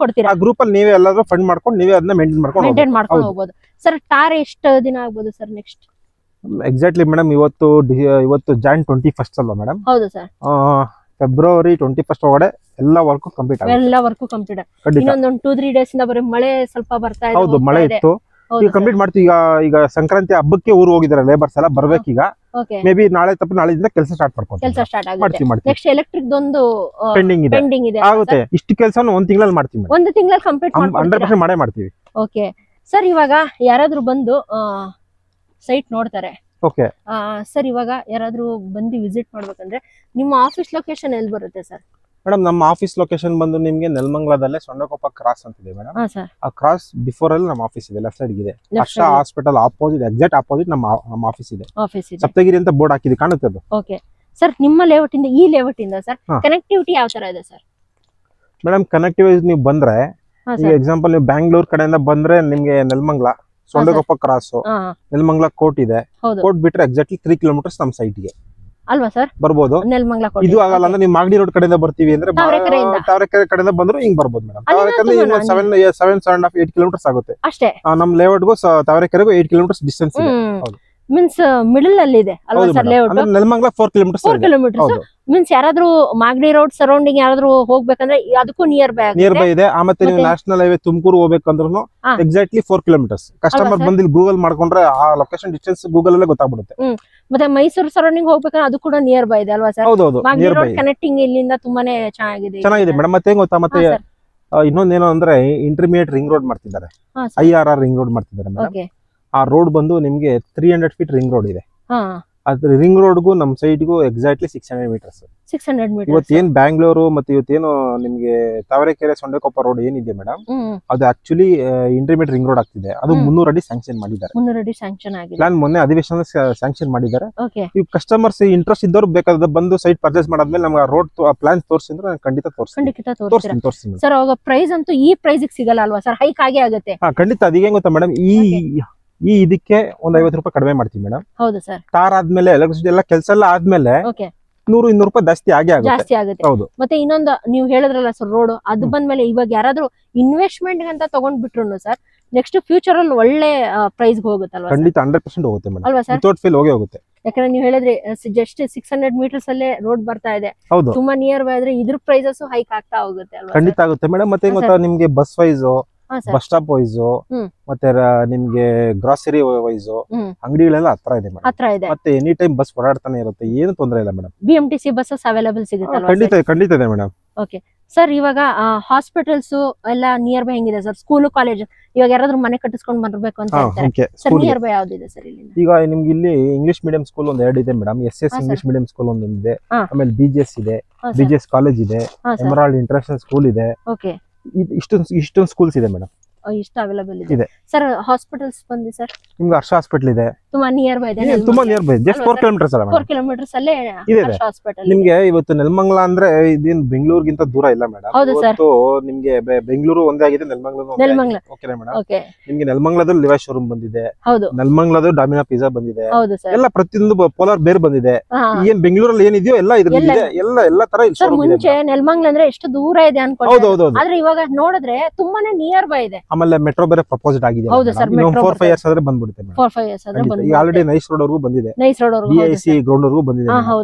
ಕೊಡ್ತೀವಿ. ಆ ಗ್ರೂಪ್ ಅಲ್ಲಿ ನೀವೇ ಎಲ್ಲಾದ್ರೂ ಫಂಡ್ ಮಾಡ್ಕೊಂಡು ನೀವೇ ಅದನ್ನ ಮೇಂಟೈನ್ ಮಾಡ್ಕೊಂಡು ಹೋಗ್ಬೋದು. ಸರ್ ಟಾರ್ ಎಷ್ಟು ದಿನ ಆಗ್ಬೋದು ಸರ್ ನೆಕ್ಸ್ಟ್? ಎಕ್ಸಾಕ್ಟ್ಲಿ ಮೇಡಮ್, ಇವತ್ತು ಜಾನ್ 21st ಅಲ್ವಾ ಮೇಡಮ್? ಹೌದು ಸರ್. ಫೆಬ್ರವರಿ 21st ಒಳಗಡೆ ಎಲ್ಲ ವರ್ಕ್ ಕಂಪ್ಲೀಟ್ ಆಗಿದೆ. ಎಲ್ಲ ವರ್ಕ್ ಕಂಪ್ಲೀಟ್. ಇನ್ನೊಂದು 2-3 ಡೇಸ್ ಇಂದ ಬರೀ ಮಳೆ ಸ್ವಲ್ಪ ಬರ್ತಾ ಇದೆ. ಹೌದು, ಮಳೆ ಇತ್ತು. ಈಗ ಕಂಪ್ಲೀಟ್ ಮಾಡ್ತೀವಿ. ಈಗ ಸಂಕ್ರಾಂತಿ ಹಬ್ಬಕ್ಕೆ ಊರು ಹೋಗಿದ್ದಾರೆ ಲೇಬರ್ಸ್ ಎಲ್ಲ, ಬರ್ಬೇಕೀಗ ಓಕೆ ಮೇ ಬಿ ನಾಳೆ ತಪ್ಪ ನಾಳೆಯಿಂದ ಕೆಲಸ ಸ್ಟಾರ್ಟ್ ಮಾಡ್ಕೊಂತೀವಿ. ಕೆಲಸ ಸ್ಟಾರ್ಟ್ ಆಗುತ್ತೆ. ಮಾಡ್ತೀವಿ. ನೆಕ್ಸ್ಟ್ ಎಲೆಕ್ಟ್ರಿಕ್ ದೊಂದು ಪೆಂಡಿಂಗ್ ಇದೆ. ಪೆಂಡಿಂಗ್ ಇದೆ ಆಗುತ್ತೆ. ಇಷ್ಟು ಕೆಲಸನ ಒಂದ್ ತಿಂಗಳಲ್ಲಿ ಮಾಡ್ತೀವಿ ಮೇಡಮ್. ಒಂದು ತಿಂಗಳಲ್ಲಿ ಕಂಪ್ಲೀಟ್ ಮಾಡ್ಕೊಡ್ತೀರಾ? 100% ಮಾಡೇ ಮಾಡ್ತೀವಿ. ಓಕೆ ಸರ್, ಇವಾಗ ಯಾರಾದ್ರೂ ಬಂದು ಸೈಟ್ ನೋಡ್ತಾರೆ. ಓಕೆ ಸರ್, ಇವಾಗ ಯಾರಾದ್ರೂ ಬಂದು ವಿಸಿಟ್ ಮಾಡ್ಬೇಕಂದ್ರೆ ನಿಮ್ಮ ಆಫೀಸ್ ಲೊಕೇಶನ್ ಎಲ್ಲಿ ಬರುತ್ತೆ ಸರ್? ಮೇಡಮ್ ನಮ್ಮ ಆಫೀಸ್ ಲೊಕೇಶನ್ ಬಂದು ನಿಮ್ಗೆ ನೆಲಮಂಗಲದಲ್ಲೇ ಸೊಂಡಕೊಪ್ಪ ಕ್ರಾಸ್ ಅಂತಿದೆ ಮೇಡಮ್. ಆ ಕ್ರಾಸ್ ಬಿಫೋರ್ ಅಲ್ಲಿ ನಮ್ಮ ಆಫೀಸ್ ಇದೆ, ಲೆಫ್ಟ್ ಸೈಡ್ ಇದೆ. ಆಶಾ ಹಾಸ್ಪಿಟಲ್ ಆಪೋಸಿಟ್, ಎಕ್ಸಾಕ್ಟ್ ಆಪೋಸಿಟ್ ನಮ್ಮ ಆಫೀಸ್ ಇದೆ. ಸಪ್ತಗಿರಿ ಅಂತ ಬೋರ್ಡ್ ಹಾಕಿದೆ, ಕಾಣುತ್ತೆ ಅದು. ಓಕೆ ಸರ್, ನಿಮ್ಮ ಲೇಔಟ್ ಇಂದ ಈ ಲೇಔಟ್ ಇಂದ ಸರ್ ಕನೆಕ್ಟಿವಿಟಿ ಯಾವ ತರ ಇದೆ ಸರ್? ಮೇಡಮ್ ಕನೆಕ್ಟಿವಿಟಿ ನೀವು ಬಂದ್ರೆ, ಈಗ ಎಕ್ಸಾಂಪಲ್ ನೀವು ಬ್ಯಾಂಗ್ಳೂರ್ ಕಡೆಯಿಂದ ಬಂದ್ರೆ ನಿಮ್ಗೆ ನೆಲಮಂಗಲ ಸೊಂಡಕೊಪ್ಪ ಕ್ರಾಸ್, ನೆಲಮಂಗಲ ಕೋರ್ಟ್ ಇದೆ. ಕೋರ್ಟ್ ಬಿಟ್ರೆ ಎಕ್ಸಾಕ್ಟ್ಲಿ 3 ಕಿಲೋಮೀಟರ್ಸ್ ನಮ್ಮ ಸೈಟ್ ಗೆ ಅಲ್ವಾ ಸರ್ ಬರ್ಬೋದು. ಇದು ಆಗಲ್ಲ ಅಂದ್ರೆ ನೀವು ಮಾಗಡಿ ರೋಡ್ ಕಡೆಯಿಂದ ಬರ್ತೀವಿ ಅಂದ್ರೆ ತಾವರೆಕೆರೆ ಕಡೆಯಿಂದ ಬಂದ್ರು ಹಿಂಗ್ ಬರ್ಬೋದು ಮೇಡಮ್. ತಾವರೆಕೆರೆ 7.5 8 ಕಿಲೋಮೀಟರ್ಸ್ ಆಗುತ್ತೆ ಅಷ್ಟೇ. ನಮ್ ಲೇಔಟ್ಗೂ ತಾವರೆಕೆರೆಗೂ 8 ಕಿಲೋಮೀಟರ್ಸ್ ಡಿಸ್ಟೆನ್ಸ್ ಇದೆ. ಮೀನ್ಸ್ ಮಿಡಲ್ ಅಲ್ಲಿ ಇದೆ ಅಲ್ವಾ sir layout? Nelamangala 4 kilometres. 4 kilometres means ಯಾರಾದ್ರೂ ಮಾಗಡಿ ರೋಡ್ ಸರೌಂಡಿಂಗ್ ಯಾರಾದ್ರೂ ಹೋಗ್ಬೇಕಂದ್ರೆ ಅದಕ್ಕೂ ನಿಯರ್ ಬೈ ಇದೆ. ಮತ್ತೆ ನೀವು ನ್ಯಾಷನಲ್ ಹೈವೇ ತುಮಕೂರು ಹೋಗ್ಬೇಕಂದ್ರೂ ಎಕ್ಸಾಕ್ಟ್ಲಿ 4 ಕಿಲೋಮೀಟರ್ಸ್. ಕಸ್ಟಮರ್ ಬಂದು ಇಲ್ಲಿ ಗೂಗಲ್ ಮಾಡ್ಕೊಂಡ್ರೆ ಆ ಲೊಕೇಶನ್ ಡಿಸ್ಟೆನ್ಸ್ ಗೂಗಲ್ ಅಲ್ಲೇ ಗೊತ್ತಾಗ್ಬಿಡುತ್ತೆ. ಮತ್ತೆ ಮೈಸೂರು ಸರೌಂಡಿಂಗ್ ಹೋಗ್ಬೇಕಂದ್ರೆ ಅದು ಕೂಡ ನಿಯರ್ ಬೈ ಇದೆ ಅಲ್ವಾ ಸರ್? ಹೌದೌದು, ನಿಯರ್ ಬೈ ಕನೆಕ್ಟಿಂಗ್ ಇಲ್ಲಿಂದ ತುಂಬಾನೇ ಚೆನ್ನಾಗಿದೆ ಮೇಡಮ್. ಮತ್ತೆ ಗೊತ್ತಾ, ಮತ್ತೆ ಇನ್ನೊಂದೇನು ಅಂದ್ರೆ ಇಂಟರ್ಮೀಡಿಯೇಟ್ ರಿಂಗ್ ರೋಡ್ ಮಾಡ್ತಿದ್ದಾರೆ, IRR ರಿಂಗ್ ರೋಡ್ ಮಾಡ್ತಿದ್ದಾರೆ ಮೇಡಮ್. ಆ ರೋಡ್ ಬಂದು ನಿಮ್ಗೆ 300 ಫೀಟ್ ರಿಂಗ್ ರೋಡ್ ಇದೆ. ಅದ್ರ ರಿಂಗ್ ರೋಡ್ಗೂ ನಮ್ ಸೈಡ್ಗೂ ಎಕ್ಸಾಕ್ಟ್ಲಿ 600 ಮೀಟರ್ಸ್. ಇವತ್ತೇನ್ ಬ್ಯಾಂಗ್ಳೂರು ಮತ್ತೆ ಇವತ್ತೇನು ನಿಮ್ಗೆ ತಾವರೆಕೆರೆ ಸೊಂಡೆಕೊಪ್ಪ ರೋಡ್ ಏನಿದೆ ಮೇಡಮ್, ಅದು ಆಕ್ಚುಲಿ ಇಂಟರ್ಮೀಡಿಯೇಟ್ ರಿಂಗ್ ರೋಡ್ ಆಗ್ತಿದೆ. ಅದು 300 ಅಡಿ ಸ್ಯಾಂಕ್ಷನ್ ಮಾಡಿದ್ದಾರೆ. 300 ಅಡಿ ಸ್ಯಾಂಕ್ಷನ್ ಆಗಿದೆ. ಪ್ಲಾನ್ ಮೊನ್ನೆ ಅಧಿವೇಶನ ಸ್ಯಾಂಕ್ಷನ್ ಮಾಡಿದ್ದಾರೆ. ಈ ಕಸ್ಟಮರ್ಸ್ ಇಂಟ್ರೆಸ್ಟ್ ಇದ್ದವ್ರು ಬೇಕಾದ ಬಂದು ಸೈಟ್ ಪರ್ಚೇಸ್ ಮಾಡಾದ್ಮೇಲೆ ನಮ್ಗೆ ರೋಡ್ ಪ್ಲಾನ್ ತೋರಿಸಿದ್ರೆ ನಾನು ಖಂಡಿತ ತೋರಿಸ್ತೀನಿ. ಸರ್ ಅವಾಗ ಪ್ರೈಸ್ ಅಂತೂ ಈ ಪ್ರೈಸ್ ಸಿಗಲ್ಲ ಅಲ್ವಾ ಸರ್? ಹೈಕ್ ಆಗೇ ಆಗುತ್ತೆ. ಖಂಡಿತ. ಅದೀಗ ಗೊತ್ತಾ ಮೇಡಮ್, ಈ ಇದಕ್ಕೆ ಒಂದ್ 50 ರೂಪಾಯಿ ಕಡಿಮೆ ಮಾಡ್ತೀವಿ ಮೇಡಮ್. ಹೌದು ಸರ್. ತಾರ್ ಆದ್ಮೇಲೆ ಎಲೆಕ್ಟ್ರಿಸಿಟಿ ಎಲ್ಲ ಕೆಲಸ ಎಲ್ಲ ಆದ್ಮೇಲೆ 100-200 ರೂಪಾಯಿ ಜಾಸ್ತಿ ಆಗುತ್ತೆ. ಹೌದು. ಮತ್ತೆ ಇನ್ನೊಂದು ನೀವು ಹೇಳಿದ್ರಲ್ಲ ಸರ್ ರೋಡ್, ಅದು ಬಂದ್ಮೇಲೆ ಇವಾಗ ಯಾರಾದ್ರೂ ಇನ್ವೆಸ್ಟ್ಮೆಂಟ್ ಅಂತ ತಗೊಂಡ್ಬಿಟ್ರು ಸರ್ ನೆಕ್ಸ್ಟ್ ಫ್ಯೂಚರ್ ಅಲ್ಲಿ ಒಳ್ಳೆ ಪ್ರೈಸ್ ಹೋಗುತ್ತಲ್ವಾ? ಖಂಡಿತ 100% ಹೋಗುತ್ತೆ ಮೇಡಮ್. ಅಲ್ವಾ ಸರ್? ವಿತೌಟ್ ಫೇಲ್ ಹೋಗುತ್ತೆ. ಯಾಕಂದ್ರೆ ನೀವು ಹೇಳಿದ್ರೆ ಜಸ್ಟ್ 600 ಮೀಟರ್ಸ್ ಅಲ್ಲೇ ರೋಡ್ ಬರ್ತಾ ಇದೆ, ತುಂಬಾ ನಿಯರ್ ಬೈ ಆದ್ರೆ ಇದ್ರ ಪ್ರೈಸಸ್ ಹೈಕ್ ಆಗ್ತಾ ಹೋಗುತ್ತೆ ಅಲ್ವಾ? ಖಂಡಿತ ಆಗುತ್ತೆ ಮೇಡಮ್. ಮತ್ತೆ ಗೊತ್ತಾ ನಿಮ್ಗೆ bus wise, bus stop wise, ಮತ್ತೆ ನಿಮ್ಗೆ ಗ್ರಾಸರಿ ವೈಸ್ ಅಂಗಡಿಗಳೆಲ್ಲ ಹತ್ರ ಇದೆ ಮೇಡಮ್. ಮತ್ತೆ ಎನಿ ಟೈಮ್ ಬಸ್ ಓಡಾಡ್ತಾನೆ ಇರುತ್ತೆ, ಏನು ತೊಂದರೆ ಇಲ್ಲ ಮೇಡಮ್. BMTC ಬಸ್ಸಸ್ ಅವೈಲೇಬಲ್ ಸಿಗುತ್ತೆ? ಖಂಡಿತ ಇದೆ ಮೇಡಮ್. ಓಕೆ ಸರ್, ಇವಾಗ ಹಾಸ್ಪಿಟಲ್ಸ್ ಎಲ್ಲ ನಿಯರ್ ಬೈ ಹೆಂಗಿದೆ ಸರ್? ಸ್ಕೂಲ್ ಕಾಲೇಜ್ ಇವಾಗ ಯಾರಾದ್ರೂ ಮನೆ ಕಟ್ಟಿಸ್ಕೊಂಡು ಬರ್ಬೇಕು ಅಂತ ಹೇಳ್ತಾರೆ ಸರ್, ನಿಯರ್ ಬೈ ಯಾವ್ದಿದೆ ಸರ್ ಇಲ್ಲಿ? ಈಗ ನಿಮ್ಗೆ ಇಲ್ಲಿ ಇಂಗ್ಲಿಷ್ ಮೀಡಿಯಂ ಸ್ಕೂಲ್ ಒಂದ್ 2 ಇದೆ madam. SS English medium school ಒಂದಿದೆ, ಆಮೇಲೆ BGS ಇದೆ, BGS ಕಾಲೇಜ್ ಇದೆ, ಎಮರಾಲ್ಡ್ ಇಂಟರ್ನ್ಯಾಷನಲ್ ಸ್ಕೂಲ್ ಇದೆ. ಇಷ್ಟೊಂದು ಸ್ಕೂಲ್ಸ್ ಇದೆ ಮೇಡಮ್. ಇಷ್ಟ ಅವೈಲೇಬಲ್ ಇದೆ ಸರ್. ಹಾಸ್ಪಿಟಲ್ಸ್ ಬಂದಿ ಸರ್ ನಿಮ್ಗೆ ಹರ್ಷ ಹಾಸ್ಪಿಟಲ್ ಇದೆ, ತುಂಬಾ ನಿಯರ್ ಬೈ ಇದೆ. ತುಂಬಾ ನಿಯರ್ ಬೈ, ಜಸ್ಟ್ 4 ಕಿಲೋಮೀಟರ್ಸ್ ಅಲ್ಲ ಮೇಡಮ್. 4 ಕಿಲೋಮೀಟರ್ಸ್ ಅಲ್ಲೇ ಹರ್ಷ ಹಾಸ್ಪಿಟಲ್. ನಿಮ್ಗೆ ಇವತ್ತು ನೆಲಮಂಗಲ ಅಂದ್ರೆ ಇದೇನು ಬೆಂಗಳೂರಿಗಿಂತ ದೂರ ಇಲ್ಲ ಮೇಡಮ್. ಇವತ್ತು ನಿಮ್ಗೆ ಬೆಂಗಳೂರು ಒಂದೇ ಆಗಿದೆ, ನೆಲಮಂಗಲ ಓಕೆನಾ ಮೇಡಮ್? ನಿಮ್ಗೆ ನೆಲಮಂಗಲದಲ್ಲಿ ಲಿವಾಸ್ ಶೋರೂಮ್ ಬಂದಿದೆ, ನೆಲಮಂಗಲದಲ್ಲಿ ಡಾಮಿನೋ ಪಿಜ್ಜಾ ಬಂದಿದೆ, ಎಲ್ಲ ಪ್ರತಿಯೊಂದು ಪೋಲಾರ್ ಬೇರ್ ಬಂದಿದೆ. ಏನ್ ಬೆಂಗಳೂರಲ್ಲಿ ಏನಿದೆಯೋ ಎಲ್ಲ ಇದ್ರಲ್ಲಿ ಇದೆ, ಎಲ್ಲ ತರ. ಮುಂಚೆ ನೆಲಮಂಗಲ ಅಂದ್ರೆ ಎಷ್ಟು ದೂರ ಇದೆ ಅನ್ಕೊಂಡು, ಆದ್ರೆ ಇವಾಗ ನೋಡಿದ್ರೆ ತುಂಬಾನೇ ನಿಯರ್ ಬೈ ಇದೆ. ಆಮೇಲೆ ಮೆಟ್ರೋ ಬೇರೆ ಪ್ರಪೋಸ್ ಆಗಿದೆ. 4-5 years ಆದ್ರೆ ಬಂದ್ಬಿಡುತ್ತೆ. ಆಲ್ರೆಡಿ ನೈಸ್ ರೋಡ್ ವರ್ಗೂ ಬಂದಿದೆ, BIC ಗ್ರೌಂಡ್ ವರ್ಗೂ ಬಂದಿದೆ.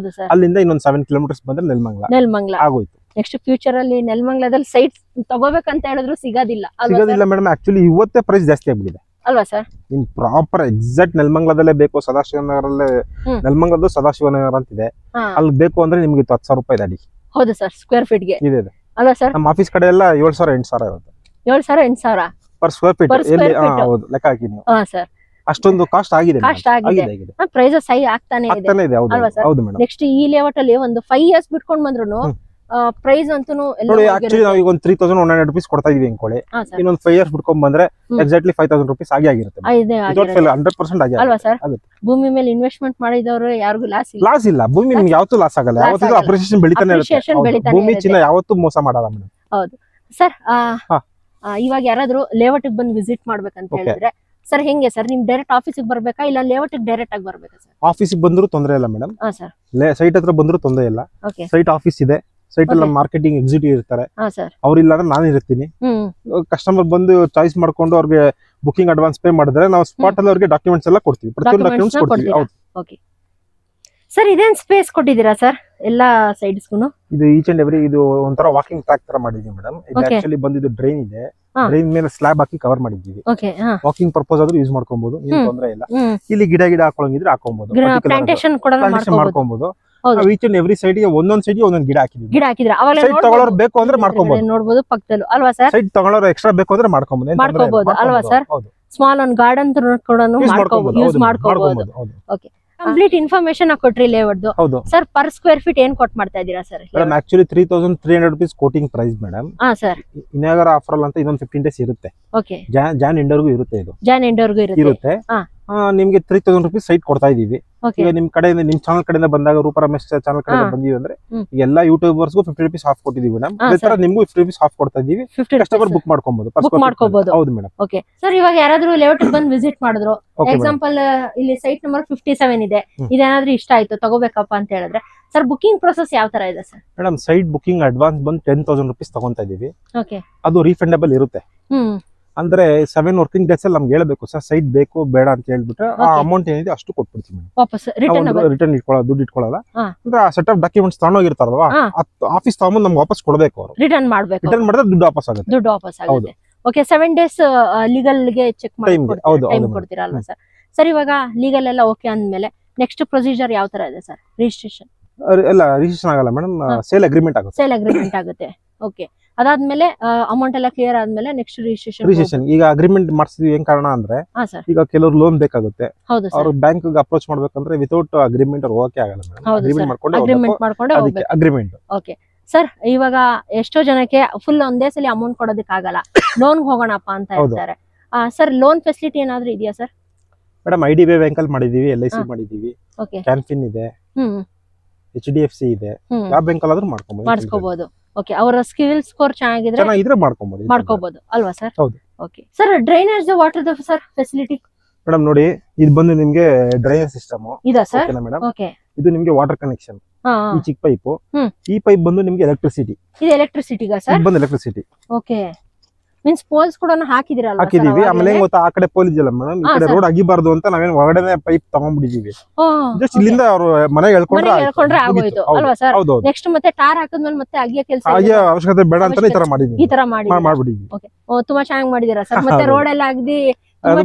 ಅಲ್ಲಿಂದ ಇನ್ನೊಂದು 7 ಕಿಲೋಮೀಟರ್ಸ್ ಬಂದ್ರೆ ನೆಲಮಂಗಲ ಆಗೋಯ್ತು. ನೆಕ್ಸ್ಟ್ ಫ್ಯೂಚರ್ ಅಲ್ಲಿ ನೆಲಮಂಗಲದಲ್ಲಿ ಸೈಟ್ ತಗೋಬೇಕಂತ ಹೇಳಿದ್ರು ಸಿಗೋದಿಲ್ಲ ಮೇಡಮ್. ಆಕ್ಚುಲಿ ಇವತ್ತೇ ಪ್ರೈಸ್ ಜಾಸ್ತಿ ಆಗ್ಬಿಟ್ಟಿದೆ ಅಲ್ವಾ ಸರ್? ನಿಮ್ ಪ್ರಾಪರ್ ಎಕ್ಸಾಕ್ಟ್ ನೆಲಮಂಗಲದಲ್ಲೇ ಬೇಕು, ಸದಾಶಿವನಗರಲ್ಲೇ ನೆಲಮಂಗಲದ ಸದಾಶಿವನಗರ ಅಂತಿದೆ, ಅಲ್ಲಿ ಬೇಕು ಅಂದ್ರೆ ನಿಮ್ಗೆ 10,000 ರೂಪಾಯಿ ಅಡಿ. ಹೌದು ಸರ್, ಸ್ಕ್ವೇರ್ ಫೀಟ್ ಗೆ ಇದೆ ಅಲ್ವಾ ಸರ್? ನಮ್ಮ ಆಫೀಸ್ ಕಡೆ ಎಲ್ಲ 7,000-8,000 ಇರುತ್ತೆ. 7,000-8,000 ಪರ್ ಸ್ಕ್ವೇರ್ ಫೀಟ್. ಹೌದು, ಲೆಕ್ಕ ಹಾಕಿ ನೀವು. ಅಷ್ಟೊಂದು ಕಾಸ್ಟ್ ಆಗಿದೆ. ಪ್ರೈಸಸ್ ಹೈ ಆಗ್ತಾನೆ ಇದೆ ಅಲ್ವಾ ಸರ್? ನೆಕ್ಸ್ಟ್ ಈ ಲೇಔಟ್ ಅಲ್ಲಿ ಒಂದು 5 years ಬಿಟ್ಕೊಂಡ್ ಬಂದ್ರು ಪ್ರೈಸ್ ಅಂತೂ ನೋಡಿ. ಆಕ್ಚುಲಿ ನಾವು ಈಗ ಒಂದು 3,100 ರೂಪೀಸ್ ಕೊಡ್ತಾ ಇದೀವಿ ಅನ್ಕೊಳ್ಳಿ, ಇನ್ನೊಂದು 5 years ಬಿಟ್ಕೊಂಡ್ ಬಂದ್ರೆ ಎಕ್ಸಾಕ್ಟ್ಲಿ 5,000 ರೂಪೀಸ್ ಆಗಿರುತ್ತೆ. 100% ಆಗಿ ಅಲ್ವಾ ಸರ್? ಭೂಮಿ ಮೇಲೆ ಇನ್ವೆಸ್ಟ್ಮೆಂಟ್ ಮಾಡಿದವರು ಯಾರಿಗೂ ಲಾಸ್ ಇಲ್ಲ. ಭೂಮಿ ನಿಮ್ಗೆ ಯಾವತ್ತೂ ಲಾಸ್ ಆಗಲ್ಲ, ಯಾವತ್ತೂ ಅಪ್ರಿಸಿಯೇಷನ್ ಬೆಳಿತಾನೆ ಇರುತ್ತೆ. ಭೂಮಿ ಚಿನ್ನ ಯಾವತ್ತೂ ಮೋಸ ಮಾಡಲ್ಲ ಮೇಡಮ್. ಹೌದು ಸರ್. ಇವಾಗ ಯಾರಾದ್ರೂ ಲೇಔಟ್ ಬಂದು ವಿಸಿಟ್ ಮಾಡ್ಬೇಕಂತ ಹೇಳಿದ್ರೆ ಸರ್ ಹೆಂಗೆ ಸರ್? ನಿಮ್ ಡೈರೆಕ್ಟ್ ಆಫೀಸಿಗೆ ಬರ್ಬೇಕಾ ಇಲ್ಲ ಲೇಔಟ್ ಡೈರೆಕ್ಟ್ ಆಗಿ ಬರ್ಬೇಕಾ ಸರ್? ಆಫೀಸಿಗೆ ಬಂದ್ರು ತೊಂದರೆ ಇಲ್ಲ ಮೇಡಮ್. ಸೈಟ್ ಹತ್ರ ಬಂದ್ರು ತೊಂದರೆ ಇಲ್ಲ. ಸೈಟ್ ಆಫೀಸ್ ಇದೆ, ಸೈಟ್ ಅಲ್ಲಿ ಮಾರ್ಕೆಟಿಂಗ್ ಎಕ್ಸಿಕ್ಯೂಟಿವ್ ಇರ್ತಾರೆ, ಅವ್ರಿಲ್ಲ ಅಂದ್ರೆ ನಾನು ಇರ್ತೀನಿ. ಕಸ್ಟಮರ್ ಬಂದು ಚಾಯ್ಸ್ ಮಾಡ್ಕೊಂಡು ಅವ್ರಿಗೆ ಬುಕಿಂಗ್ ಅಡ್ವಾನ್ಸ್ ಪೇ ಮಾಡಿದ್ರೆ ನಾವು ಸ್ಪಾಟ್ ಅಲ್ಲಿ ಅವ್ರಿಗೆ ಡಾಕ್ಯುಮೆಂಟ್ಸ್ ಎಲ್ಲ ಕೊಡ್ತೀವಿ, ಪ್ರತಿಯೊಂದು ಡಾಕ್ಯುಮೆಂಟ್ಸ್ ಕೊಡ್ತೀವಿ. ಓಕೆ ಸರ್, ಇದೇನ್ ಸ್ಪೇಸ್ ಕೊಟ್ಟಿದ್ದೀರಾ ಸರ್ ಎಲ್ಲಾ ಸೈಡ್ಸ್ಗೂ? ಇದು ಈಚ್ ಅಂಡ್ ಎವ್ರಿ ಇದು ಒಂಥರ ವಾಕಿಂಗ್ ಟ್ರ್ಯಾಕ್ ತರ ಮಾಡಿದೀವಿ ಮೇಡಮ್. ಇದು ಆಕ್ಚುಲಿ ಬಂದಿದ್ದು ಡ್ರೈನ್ ಇದೆ, ಡ್ರೈನ್ ಮೇಲೆ ಸ್ಲಾಬ್ ಹಾಕಿ ಕವರ್ ಮಾಡಿದ್ದೀವಿ. ಓಕೆ ವಾಕಿಂಗ್ ಪರ್ಪಸ್ ಆದ್ರೂ ಯೂಸ್ ಮಾಡ್ಕೊಬಹುದು, ಏನ್ ತೊಂದ್ರೆ ಇಲ್ಲ. ಇಲ್ಲಿ ಗಿಡ ಹಾಕೊಳ್ಳಂಗಿದ್ರೆ ಹಾಕೊಬಹುದು, ಪ್ಲಾಂಟೇಶನ್ ಕೂಡ ಮಾಡ್ಕೊಬಹುದು. ಈಚ್ ಅಂಡ್ ಎವ್ರಿ ಸೈಡ್ ಗೆ ಒಂದೊಂದ್ ಸೈಡ್ ಗೆ ಒಂದೊಂದ್ ಗಿಡ ಹಾಕಿದ್ವಿ. ಸೈಡ್ ತಗೊಳ್ಳೋರು ಬೇಕು ಅಂದ್ರೆ ಮಾಡ್ಕೊಬಹುದು, ನೋಡಬಹುದು ಪಕ್ಕದಲ್ಲೂ ಅಲ್ವಾ ಸರ್. ಸೈಡ್ ತಗೊಳ್ಳೋರು ಎಕ್ಸ್ಟ್ರಾ ಬೇಕು ಅಂದ್ರೆ ಮಾಡ್ಕೊಬಹುದು ಅಲ್ವಾ ಸರ್. ಸ್ಮಾಲ್ ಒಂದು ಗಾರ್ಡನ್ ಕೂಡ ಯೂಸ್ ಮಾಡ್ಕೊಬಹುದು. ಓಕೆ, ಕಂಪ್ಲೀಟ್ ಇನ್ಫಾರ್ಮೇಶನ್ ಕೊಟ್ರಿ layout sir. Per square feet ಏನ್ ಕೊಟ್ ಮಾಡ್ತಾ ಇದೀರಾ sir? Madam actually 3300 rupees quoting price madam. Sir inaugural offer ಅಂತ ಇನ್ನೊಂದು 15 days ಇರುತ್ತೆ. ಓಕೆ, ಜಾನ್ ಎಂಡರ್ಗೂ ಇರುತ್ತೆ, ಇದು ಜಾನ್ ಎಂಡರ್ಗೂ ಇರುತ್ತೆ. ನಿಮ್ಗೆ 3000 rupees ಸೈಟ್ ಕೊಡ್ತಾ ಇದೀವಿ. ಈಗ ನಿಮ್ ಕಡೆಯಿಂದ, ನಿಮ್ ಚಾನಲ್ ಕಡೆಯಿಂದ ಬಂದಾಗ, ರೂಪ ರಮೇಶ್ ಚಾನಲ್ ಕಡೆಯಿಂದ ಬಂದಿವಿ ಅಂದ್ರೆ ಎಲ್ಲಾ ಯೂಟ್ಯೂಬರ್ಸ್ಗೂ 50 rupees ಆಫ್ ಕೊಟ್ಟಿದೀವಿ ಮೇಡಮ್. ಅದೇ ತರ ನಿಮ್ಗೂ 50 rupees ಆಫ್ ಕೊಡ್ತಾ ಇದೀವಿ. ಕಸ್ಟಮರ್ ಬುಕ್ ಮಾಡ್ಕೊಬಹುದು. ಹೌದು ಮೇಡಮ್. ಓಕೆ ಸರ್, ಇವಾಗ ಯಾರಾದ್ರೂ ಲೇಔಟ್ ಬಂದು ವಿಸಿಟ್ ಮಾಡಿದ್ರು, ಎಕ್ಸಾಂಪಲ್ ಇಲ್ಲಿ ಸೈಟ್ ನಂಬರ್ 57 ಇದೆ, ಇದೇನಾದ್ರೂ ಇಷ್ಟ ಆಯ್ತು ತಗೋಬೇಕಪ್ಪ ಅಂತ ಹೇಳಿದ್ರೆ ಸರ್, ಬುಕಿಂಗ್ ಪ್ರೊಸೆಸ್ ಯಾವ ತರ ಇದೆ sir? Madam site booking advance ಬಂದು 10,000 rupees ತಗೊಂತಾ ಇದೀವಿ. ಓಕೆ, ಅದು ರೀಫಂಡಬಲ್ ಇರುತ್ತೆ. ಅಂದ್ರೆ 7 working days ಅಲ್ಲಿ ನಮ್ಗೆ ಹೇಳ್ಬೇಕು ಸರ್ ಸೈಟ್ ಬೇಕು ಬೇಡ ಅಂತ ಹೇಳ್ಬಿಟ್ರೆ ಆ ಅಮೌಂಟ್ ಏನಿದೆ ಅಷ್ಟು ಕೊಟ್ಬಿಡ್ತೀವಿ ಮೇಡಮ್. ವಾಪಸ್ ರಿಟರ್ನ್ ದುಡ್ಡು ಇಟ್ಕೊಳ್ಳಲ್ಲ. ಅಂದ್ರೆ ಆ ಸೆಟ್ ಆಫ್ ಡಾಕ್ಯುಮೆಂಟ್ಸ್ ತಗೊಂಡೋಗಿರ್ತಾರಲ್ವಾ, ಆಫೀಸ್ ತಗೊಂಡ್ ನಮ್ಗೆ ವಾಪಸ್ ಕೊಡ್ಬೇಕು. ಅವರು ರಿಟರ್ನ್ ಮಾಡಿದ್ರೆ ದುಡ್ಡು ವಾಪಸ್ ಆಗುತ್ತೆ. ಓಕೆ, 7 days ಲೀಗಲ್ ಗೆ ಚೆಕ್ ಮಾಡಿ ಟೈಮ್ ಕೊಡ್ತೀರಾ ಅಲ್ವಾ ಸರ್? ಸರ್, ಇವಾಗ ಲೀಗಲ್ ಎಲ್ಲ ಓಕೆ ಅಂದ್ಮೇಲೆ ನೆಕ್ಸ್ಟ್ ಪ್ರೊಸೀಜರ್ ಯಾವ ತರ ಇದೆ ಸರ್? ರಿಜಿಸ್ಟ್ರೇಷನ್ ಎಲ್ಲ ರಿಜಿಸ್ಟ್ರೇಷನ್ ಆಗಲ್ಲ ಮೇಡಮ್, ಸೇಲ್ ಅಗ್ರಿಮೆಂಟ್ ಆಗುತ್ತೆ. ಓಕೆ, ಅದಾದ್ಮೇಲೆ ಅಮೌಂಟ್ ಎಲ್ಲ ಕ್ಲಿಯರ್ ಆದ್ಮೇಲೆ ನೆಕ್ಸ್ಟ್ ರಿಜಿಸ್ಟ್ರೇಷನ್. ಈಗ ಅಗ್ರಿಮೆಂಟ್ ಮಾಡಿಸಿದ್ವಿ ಏನ್ ಕಾರಣ ಅಂದ್ರೆ, ಈಗ ಕೆಲವರು ಲೋನ್ ಬೇಕಾಗುತ್ತೆ, ಅವ್ರು ಬ್ಯಾಂಕ್ ಅಪ್ರೋಚ್ ಮಾಡ್ಬೇಕಂದ್ರೆ ವಿತೌಟ್ ಅಗ್ರಿಮೆಂಟ್ ಅವ್ರು ಓಕೆ ಆಗಲ್ಲ ಮೇಡಮ್. ಅಗ್ರಿಮೆಂಟ್ ಮಾಡ್ಕೊಂಡು ಅಗ್ರಿಮೆಂಟ್. ಓಕೆ ಸರ್, ಇವಾಗ ಎಷ್ಟೋ ಜನಕ್ಕೆ ಫುಲ್ ಒಂದೇ ಸಲ ಅಮೌಂಟ್ ಕೊಡೋದಕ್ಕೆ ಆಗಲ್ಲ, ಲೋನ್ ಹೋಗೋಣಪ್ಪ ಅಂತ ಹೇಳ್ತಾರೆ. ಸರ್, ಲೋನ್ ಫೆಸಿಲಿಟಿ ಏನಾದ್ರು ಇದೆಯಾ ಸರ್? ಮೇಡಮ್ IDBI ಬ್ಯಾಂಕ್ ಅಲ್ಲಿ ಮಾಡಿದೀವಿ, LIC ಮಾಡಿದೀವಿ, ಕ್ಯಾನ್ಫಿನ್ ಇದೆ, HDFC ಇದೆ. ಯಾವ ಬ್ಯಾಂಕ್ ಅಲ್ಲಾದ್ರೂ ಮಾಡ್ಕೋಬಹುದು. ಓಕೆ, ಅವರ ಸಿಬಿಲ್ ಸ್ಕೋರ್ ಚೆನ್ನಾಗಿದ್ರೆ ಮಾಡ್ಕೋಬಹುದು ಅಲ್ವಾ ಸರ್? ಹೌದು. Okay sir, drainage water sir facility madam ನೋಡಿ, ಇದು ಬಂದು ನಿಮ್ಗೆ ಡ್ರೈನೇಜ್ ಸಿಸ್ಟಮ್ ಇದೆ ಸರ್. ಮೇಡಮ್ ಇದು ನಿಮ್ಗೆ ವಾಟರ್ ಕನೆಕ್ಷನ್. ಈ ಚಿಕ್ಕ ಪೈಪ್, ಈ ಪೈಪ್ ಬಂದು ನಿಮ್ಗೆ ಎಲೆಕ್ಟ್ರಿಸಿಟಿ. ಇದು ಎಲೆಕ್ಟ್ರಿಸಿಟಿಗಾ ಸರ್? ಬಂದು ಎಲೆಕ್ಟ್ರಿಸಿಟಿ. ಓಕೆ, ಮೀನ್ಸ್ ಪೋಲ್ಸ್ ಕೂಡ ಹಾಕಿದಿರಲ್ಲ? ಹಾಕಿದೀವಿ. ಆಮೇಲೆ ಗೊತ್ತಾ, ಆ ಕಡೆ ಪೋಲ್ ಇದೆಯಲ್ಲ ಮೇಡಮ್, ಈ ಕಡೆ ರೋಡ್ ಅಗಿಬಾರ್ದು ಅಂತ ನಾವೇನು ಹೊರಗಡೆ ಪೈಪ್ ತಗೊಂಡ್ಬಿಟ್ಟಿದೀವಿ. ಜಸ್ಟ್ ಇಲ್ಲಿಂದ ಅವರು ಮನೆಗೆ ಹೇಳ್ಕೊಂಡ್ರೆ ಆಗೋಯ್ತು ಅಲ್ವಾ ಸರ್? ನೆಕ್ಸ್ಟ್ ಮತ್ತೆ ಟಾರ್ ಹಾಕಿದ್ಮೇಲೆ ಮತ್ತೆ ಅಗಿಯ ಕೆಲಸ ಅವಶ್ಯಕತೆ ಬೇಡ ಅಂತ ಈ ತರ ಮಾಡಿದೀವಿ. ಓಕೆ, ತುಂಬಾ ಚೆನ್ನಾಗಿ ಮಾಡಿದೀರಾ ಸರ್. ಮತ್ತೆ ರೋಡ್ ಎಲ್ಲ ಅಗದಿ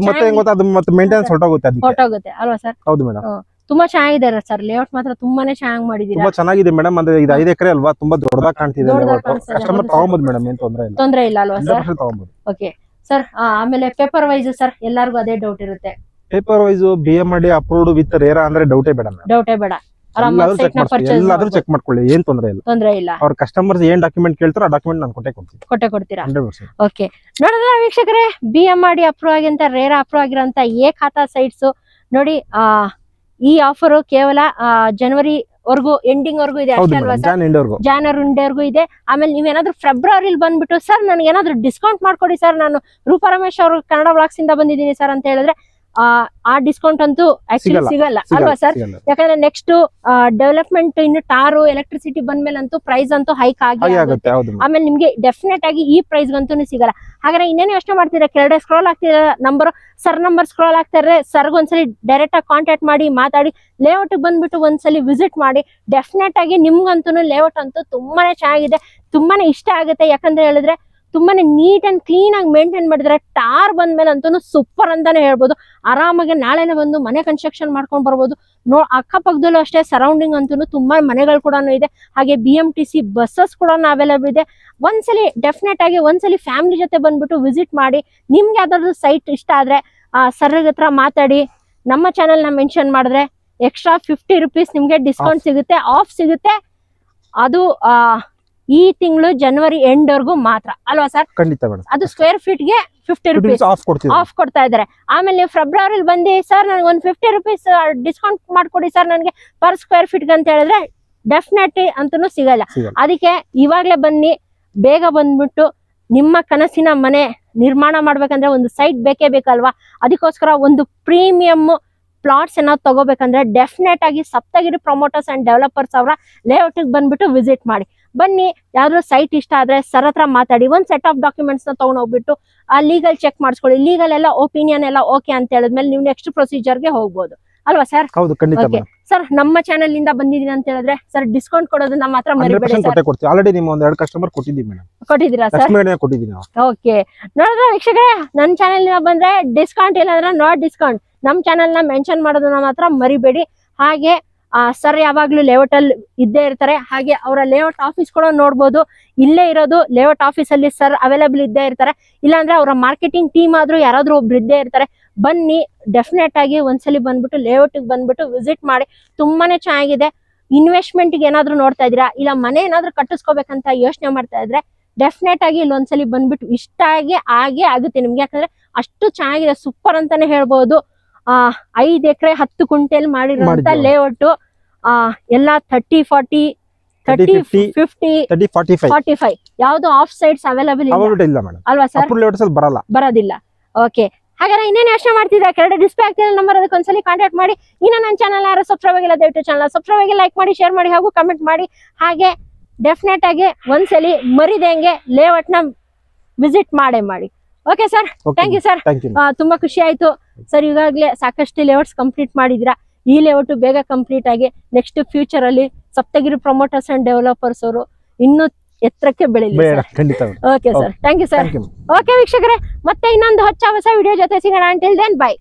ಮತ್ತೆ ಗೊತ್ತಾ, ಅದು ಮತ್ತೆ ಮೇಂಟೆನೆನ್ಸ್ ಹೊರಟೋಗುತ್ತೆ ಅಲ್ವಾ ಸರ್? ಹೌದು ಮೇಡಮ್. ತುಂಬಾ ಚೆನ್ನಾಗಿದೆ ಸರ್, ಲೇಔಟ್ ಮಾತ್ರ ತುಂಬಾನೇ ಚೆನ್ನಾಗಿ ಮಾಡಿದೀರಾ. ತುಂಬಾ ಚೆನ್ನಾಗಿದೆ ಮೇಡಮ್. ಅಂದ್ರೆ ಇದು 5 ಎಕರೆ ಅಲ್ವಾ, ತುಂಬಾ ದೊಡ್ಡದಾಗಿ ಕಾಣ್ತಿದೆ. ಕಸ್ಟಮರ್ ತಗೊಂಬೋದು ಮೇಡಮ್, ಏನ್ ತೊಂದ್ರೆ ಇಲ್ಲ ಅಲ್ವಾ ಸರ್? ಓಕೆ ಸರ್, ಆಮೇಲೆ ಪೇಪರ್ ವೈಸ್ ಸರ್, ಎಲ್ಲರಿಗೂ ಅದೇ ಡೌಟ್ ಇರುತ್ತೆ. Paper wise BMRD approved with RERA ಅಂದ್ರೆ ಡೌಟೇ ಬೇಡ. ಎಲ್ಲಾದ್ರೂ ಚೆಕ್ ಮಾಡ್ಕೊಳ್ಳಿ, ಏನ್ ತೊಂದ್ರೆ ಇಲ್ಲ. ಅವ್ರ ಕಸ್ಟಮರ್ಸ್ ಏನ್ ಡಾಕ್ಯುಮೆಂಟ್ ಕೇಳ್ತಾರೋ ಆ ಡಾಕ್ಯುಮೆಂಟ್ ನಾನು ಕೊಟ್ಟೆ ಕೊಡ್ತೀರಾ? 100%. ಓಕೆ, ನೋಡಿದ್ರ ವೀಕ್ಷಕರೇ, BMRD ಅಪ್ರೂವ್ ಆಗಿಂತ ರೇರಾ ಅಪ್ರೂವ್ ಆಗಿರೋಂತ ಖಾತಾ ಸೈಟ್ಸ್ ನೋಡಿ. ಈ ಆಫರ್ ಕೇವಲ ಜನವರಿ ವರ್ಗು ಎಂಡಿಂಗ್ ವರ್ಗು ಇದೆ ಅಷ್ಟೇ ಅಲ್ವಾ ಸರ್? ಜಾನ್ವರಿ ಎಂಡ್ವರೆಗೂ ಇದೆ. ಆಮೇಲೆ ನೀವೇನಾದ್ರೂ ಫೆಬ್ರವರಿಲಿ ಬಂದ್ಬಿಟ್ಟು ಸರ್ ನನಗೆ ಏನಾದ್ರು ಡಿಸ್ಕೌಂಟ್ ಮಾಡ್ಕೊಡಿ ಸರ್, ನಾನು ರೂಪ ರಮೇಶ್ ಅವರು ಕನ್ನಡ ಬ್ಲಾಗ್ಸ್ ಇಂದ ಬಂದಿದ್ದೀನಿ ಸರ್ ಅಂತ ಹೇಳಿದ್ರೆ ಆ ಡಿಸ್ಕೌಂಟ್ ಅಂತೂ ಆಕ್ಚುಲಿ ಸಿಗಲ್ಲ ಅಲ್ವಾ ಸರ್? ಯಾಕಂದ್ರೆ ನೆಕ್ಸ್ಟ್ ಡೆವಲಪ್ಮೆಂಟ್ ಇನ್ನು ಟಾರು ಎಲೆಕ್ಟ್ರಿಸಿಟಿ ಬಂದ್ಮೇಲೆ ಅಂತೂ ಪ್ರೈಸ್ ಅಂತೂ ಹೈಕ್ ಆಗುತ್ತೆ. ಆಮೇಲೆ ನಿಮ್ಗೆ ಡೆಫಿನೆಟ್ ಆಗಿ ಈ ಪ್ರೈಸ್ ಗಂತೂ ಸಿಗಲ್ಲ. ಹಾಗಾದ್ರೆ ಇನ್ನೇನು ಯೋಚನೆ ಮಾಡ್ತೀರಾ? ಕೆಳಗಡೆ ಸ್ಕ್ರೋಲ್ ಆಗ್ತಿರ ನಂಬರ್ ಸ್ಕ್ರೋಲ್ ಆಗ್ತಾ ಇದ್ರೆ ಸರ್ಗ್ ಒಂದ್ಸಲಿ ಡೈರೆಕ್ಟ್ ಆಗಿ ಕಾಂಟ್ಯಾಕ್ಟ್ ಮಾಡಿ ಮಾತಾಡಿ, ಲೇಔಟ್ ಬಂದ್ಬಿಟ್ಟು ಒಂದ್ಸಲಿ ವಿಸಿಟ್ ಮಾಡಿ. ಡೆಫಿನೆಟ್ ಆಗಿ ನಿಮ್ಗಂತೂ ಲೇಔಟ್ ಅಂತೂ ತುಂಬಾನೇ ಚೆನ್ನಾಗಿದೆ, ತುಂಬಾನೇ ಇಷ್ಟ ಆಗುತ್ತೆ. ಯಾಕಂದ್ರೆ ಹೇಳಿದ್ರೆ ತುಂಬಾನೇ ನೀಟ್ ಅಂಡ್ ಕ್ಲೀನ್ ಆಗಿ ಮೇಂಟೈನ್ ಮಾಡಿದ್ರೆ, ಟಾರ್ ಬಂದ್ಮೇಲೆ ಅಂತೂ ಸೂಪರ್ ಅಂತಾನೆ ಹೇಳ್ಬೋದು. ಆರಾಮಾಗಿ ನಾಳೆನೆ ಬಂದು ಮನೆ ಕನ್ಸ್ಟ್ರಕ್ಷನ್ ಮಾಡ್ಕೊಂಡ್ ಬರ್ಬೋದು. ಅಕ್ಕಪಕ್ಕದಲ್ಲೂ ಅಷ್ಟೇ ಸರೌಂಡಿಂಗ್ ಅಂತೂ ತುಂಬಾ ಮನೆಗಳು ಕೂಡ ಇದೆ. ಹಾಗೆ BMTC ಬಸ್ಸಸ್ ಕೂಡ ಅವೈಲೇಬಲ್ ಇದೆ. ಒಂದ್ಸಲಿ ಡೆಫಿನೆಟ್ ಆಗಿ ಒಂದ್ಸಲಿ ಫ್ಯಾಮಿಲಿ ಜೊತೆ ಬಂದ್ಬಿಟ್ಟು ವಿಸಿಟ್ ಮಾಡಿ. ನಿಮ್ಗೆ ಯಾವ್ದಾದ್ರು ಸೈಟ್ ಇಷ್ಟ ಆದ್ರೆ ಸರ್ ಹತ್ರ ಮಾತಾಡಿ, ನಮ್ಮ ಚಾನೆಲ್ ನ ಮೆನ್ಷನ್ ಮಾಡಿದ್ರೆ ಎಕ್ಸ್ಟ್ರಾ 50 rupees ನಿಮ್ಗೆ ಡಿಸ್ಕೌಂಟ್ ಸಿಗುತ್ತೆ, ಆಫ್ ಸಿಗುತ್ತೆ. ಅದು ಈ ತಿಂಗಳು ಜನವರಿ ಎಂಡ್ ವರ್ಗೂ ಮಾತ್ರ ಅಲ್ವಾ ಸರ್? ಖಂಡಿತ ಮೇಡಮ್. ಅದು ಸ್ಕ್ವೇರ್ ಫೀಟ್ ಗೆ 50 rupees ಆಫ್ ಕೊಡ್ತಾ ಇದಾರೆ. ಆಮೇಲೆ ನೀವು ಫೆಬ್ರವರಿ ಬಂದು ಸರ್ ನನಗೆ ಒಂದು 50 rupees ಡಿಸ್ಕೌಂಟ್ ಮಾಡ್ಕೊಡಿ ಸರ್ ನನಗೆ ಪರ್ ಸ್ಕ್ವೇರ್ ಫೀಟ್ ಅಂತ ಹೇಳಿದ್ರೆ ಡೆಫಿನೆಟ್ಲಿ ಅಂತೂ ಸಿಗಲ್ಲ. ಅದಕ್ಕೆ ಇವಾಗ್ಲೇ ಬನ್ನಿ, ಬೇಗ ಬಂದ್ಬಿಟ್ಟು ನಿಮ್ಮ ಕನಸಿನ ಮನೆ ನಿರ್ಮಾಣ ಮಾಡ್ಬೇಕಂದ್ರೆ ಒಂದು ಸೈಟ್ ಬೇಕೇ ಬೇಕಲ್ವಾ? ಅದಕ್ಕೋಸ್ಕರ ಒಂದು ಪ್ರೀಮಿಯಂ ಪ್ಲಾಟ್ಸ್ ಏನಾದ್ರು ತಗೋಬೇಕಂದ್ರೆ ಡೆಫಿನೆಟ್ ಆಗಿ ಸಪ್ತಗಿರಿ ಪ್ರಮೋಟರ್ಸ್ ಅಂಡ್ ಡೆವಲಪರ್ಸ್ ಅವರ ಲೇಔಟ್ ಬಂದ್ಬಿಟ್ಟು ವಿಸಿಟ್ ಮಾಡಿ. ಬನ್ನಿ, ಯಾವ್ದಾದ್ರು ಸೈಟ್ ಇಷ್ಟ ಆದ್ರೆ ಸರ್ ಹತ್ರ ಮಾತಾಡಿ, ಒಂದ್ ಸೆಟ್ ಆಫ್ ಡಾಕ್ಯುಮೆಂಟ್ಸ್ ನ ತಗೊಂಡ್ ಹೋಗ್ಬಿಟ್ಟು ಲೀಗಲ್ ಚೆಕ್ ಮಾಡಿಸ್ಕೊಳ್ಳಿ. ಲೀಗಲ್ ಎಲ್ಲ ಒಪಿನಿಯನ್ ಎಲ್ಲ ಓಕೆ ಅಂತ ಹೇಳಿದ್ಮೇಲೆ ನೀವು ನೆಕ್ಸ್ಟ್ ಪ್ರೊಸೀಜರ್ಗೆ ಹೋಗ್ಬೋದು ಅಲ್ವಾ ಸರ್? ಹೌದು ಖಂಡಿತ ಓಕೆ ಸರ್, ನಮ್ಮ ಚಾನೆಲ್ ನಿಂದ ಬಂದಿದ್ದೀನಿ ಅಂತ ಹೇಳಿದ್ರೆ ಸರ್ ಡಿಸ್ಕೌಂಟ್ ಕೊಡೋದನ್ನ ಮಾತ್ರ ಮರಿಬೇಡಿ ಸರ್. ಕೊಟ್ಟೆ ಕೊಡ್ತೀವಿ. ಆಲ್ರೆಡಿ ನಿಮ್ಮ ಒಂದ್ 2 ಕಸ್ಟಮರ್ ಕೊಟ್ಟಿದ್ದೀವಿ ಮೇಡಮ್. ಕೊಟ್ಟಿದ್ದೀರಾ ಸರ್? ಕೊಟ್ಟಿದ್ದೀನಿ ನಾವು. ಓಕೆ, ನೋಡಿದ್ರೆ ವೀಕ್ಷಕರೇ, ನನ್ನ ಚಾನೆಲ್ ನಿಂದ ಬಂದ್ರೆ ಡಿಸ್ಕೌಂಟ್ ಇಲ್ಲ ಅಂದ್ರೆ ನಾಟ್ ಡಿಸ್ಕೌಂಟ್. ನಮ್ಮ ಚಾನೆಲ್ ನ ಮೆನ್ಷನ್ ಮಾಡೋದನ್ನ ಮಾತ್ರ ಮರಿಬೇಡಿ. ಹಾಗೆ ಸರ್ ಯಾವಾಗ್ಲೂ ಲೇಔಟ್ ಅಲ್ಲಿ ಇದ್ದೇ ಇರ್ತಾರೆ. ಹಾಗೆ ಅವರ ಲೇಔಟ್ ಆಫೀಸ್ ಕೂಡ ನೋಡ್ಬೋದು. ಇಲ್ಲೇ ಇರೋದು ಲೇಔಟ್ ಆಫೀಸ್ ಅಲ್ಲಿ ಸರ್ ಅವೈಲೇಬಲ್ ಇದ್ದೇ ಇರ್ತಾರೆ. ಇಲ್ಲಾಂದ್ರೆ ಅವರ ಮಾರ್ಕೆಟಿಂಗ್ ಟೀಮ್ ಆದ್ರೂ ಯಾರಾದ್ರೂ ಒಬ್ರು ಇದ್ದೇ ಇರ್ತಾರೆ. ಬನ್ನಿ, ಡೆಫಿನೆಟ್ ಆಗಿ ಒಂದ್ಸಲಿ ಬಂದ್ಬಿಟ್ಟು ಲೇಔಟ್ ಬಂದ್ಬಿಟ್ಟು ವಿಸಿಟ್ ಮಾಡಿ. ತುಂಬಾನೇ ಚೆನ್ನಾಗಿದೆ. ಇನ್ವೆಸ್ಟ್ಮೆಂಟ್ ಗೆ ಏನಾದ್ರು ನೋಡ್ತಾ ಇದ್ದೀರಾ, ಇಲ್ಲ ಮನೆ ಏನಾದ್ರು ಕಟ್ಟಿಸ್ಕೋಬೇಕಂತ ಯೋಚನೆ ಮಾಡ್ತಾ ಇದ್ರೆ ಡೆಫಿನೆಟ್ ಆಗಿ ಇಲ್ಲೊಂದ್ಸಲಿ ಬಂದ್ಬಿಟ್ಟು ಇಷ್ಟ ಆಗೇ ಆಗುತ್ತೆ ನಿಮ್ಗೆ. ಯಾಕಂದ್ರೆ ಅಷ್ಟು ಚೆನ್ನಾಗಿದೆ, ಸೂಪರ್ ಅಂತಾನೆ ಹೇಳ್ಬೋದು. 5 ಎಕರೆ 10 ಕುಂಟೆಲ್ ಮಾಡಿರುವಂತ ಲೇಔಟ್. ಎಲ್ಲ 30, 40, 30, 50, 45 ಯಾವ್ದು ಆಫ್ ಸೈಡ್ಸ್ ಅವೈಲೇಬಲ್ ಇಲ್ಲ ಅಲ್ವಾ ಸರ್? ಬರೋದಿಲ್ಲ. ಓಕೆ, ಹಾಗಾದ್ರೆ ಇನ್ನೇನು ಯೋಚನೆ ಮಾಡ್ತಿದ್ರೆ ಕೆಳಗಡೆ ಡಿಸ್ಪ್ಲೇ ಆಗ್ತಿರೋ ನಂಬರ್, ಅದಕ್ಕೆ ಒಂದ್ಸಲಿ ಕಾಂಟ್ಯಾಕ್ಟ್ ಮಾಡಿ. ಇನ್ನು ನನ್ನ ಚಾನಲ್ ಯಾರು ಸಬ್ಸ್ಕ್ರೈಬ್ ಆಗಿಲ್ಲ ದಯವಿಟ್ಟು ಚಾನಲ್ ಸಬ್ಸ್ಕ್ರೈಬ್ ಆಗಿ ಲೈಕ್ ಮಾಡಿ, ಶೇರ್ ಮಾಡಿ, ಹಾಗೂ ಕಮೆಂಟ್ ಮಾಡಿ. ಹಾಗೆ ಡೆಫಿನೆಟ್ ಆಗಿ ಒಂದ್ಸಲಿ ಮರಿದಂಗೆ ಲೇಔಟ್ ನ ವಿಸಿಟ್ ಮಾಡಿ. Okay sir, thank you sir. ತುಂಬಾ ಖುಷಿ ಆಯ್ತು ಸರ್. ಈಗಾಗಲೇ ಸಾಕಷ್ಟು ಲೇಔಟ್ಸ್ ಕಂಪ್ಲೀಟ್ ಮಾಡಿದಿರಾ. ಈ ಲೇಔಟ್ ಬೇಗ ಕಂಪ್ಲೀಟ್ ಆಗಿ ನೆಕ್ಸ್ಟ್ ಫ್ಯೂಚರ್ ಅಲ್ಲಿ ಸಪ್ತಗಿರಿ ಪ್ರಮೋಟರ್ಸ್ ಅಂಡ್ ಡೆವಲಪರ್ಸ್ ಅವರು ಇನ್ನೂ ಎತ್ತರಕ್ಕೆ ಬೆಳೀಲಿ. Okay sir, thank you sir. Okay ವೀಕ್ಷಕರೇ, ಮತ್ತೆ ಇನ್ನೊಂದು ಹೊಸ ವಿಡಿಯೋ ಜೊತೆ ಸಿಗೋಣ. Until then by.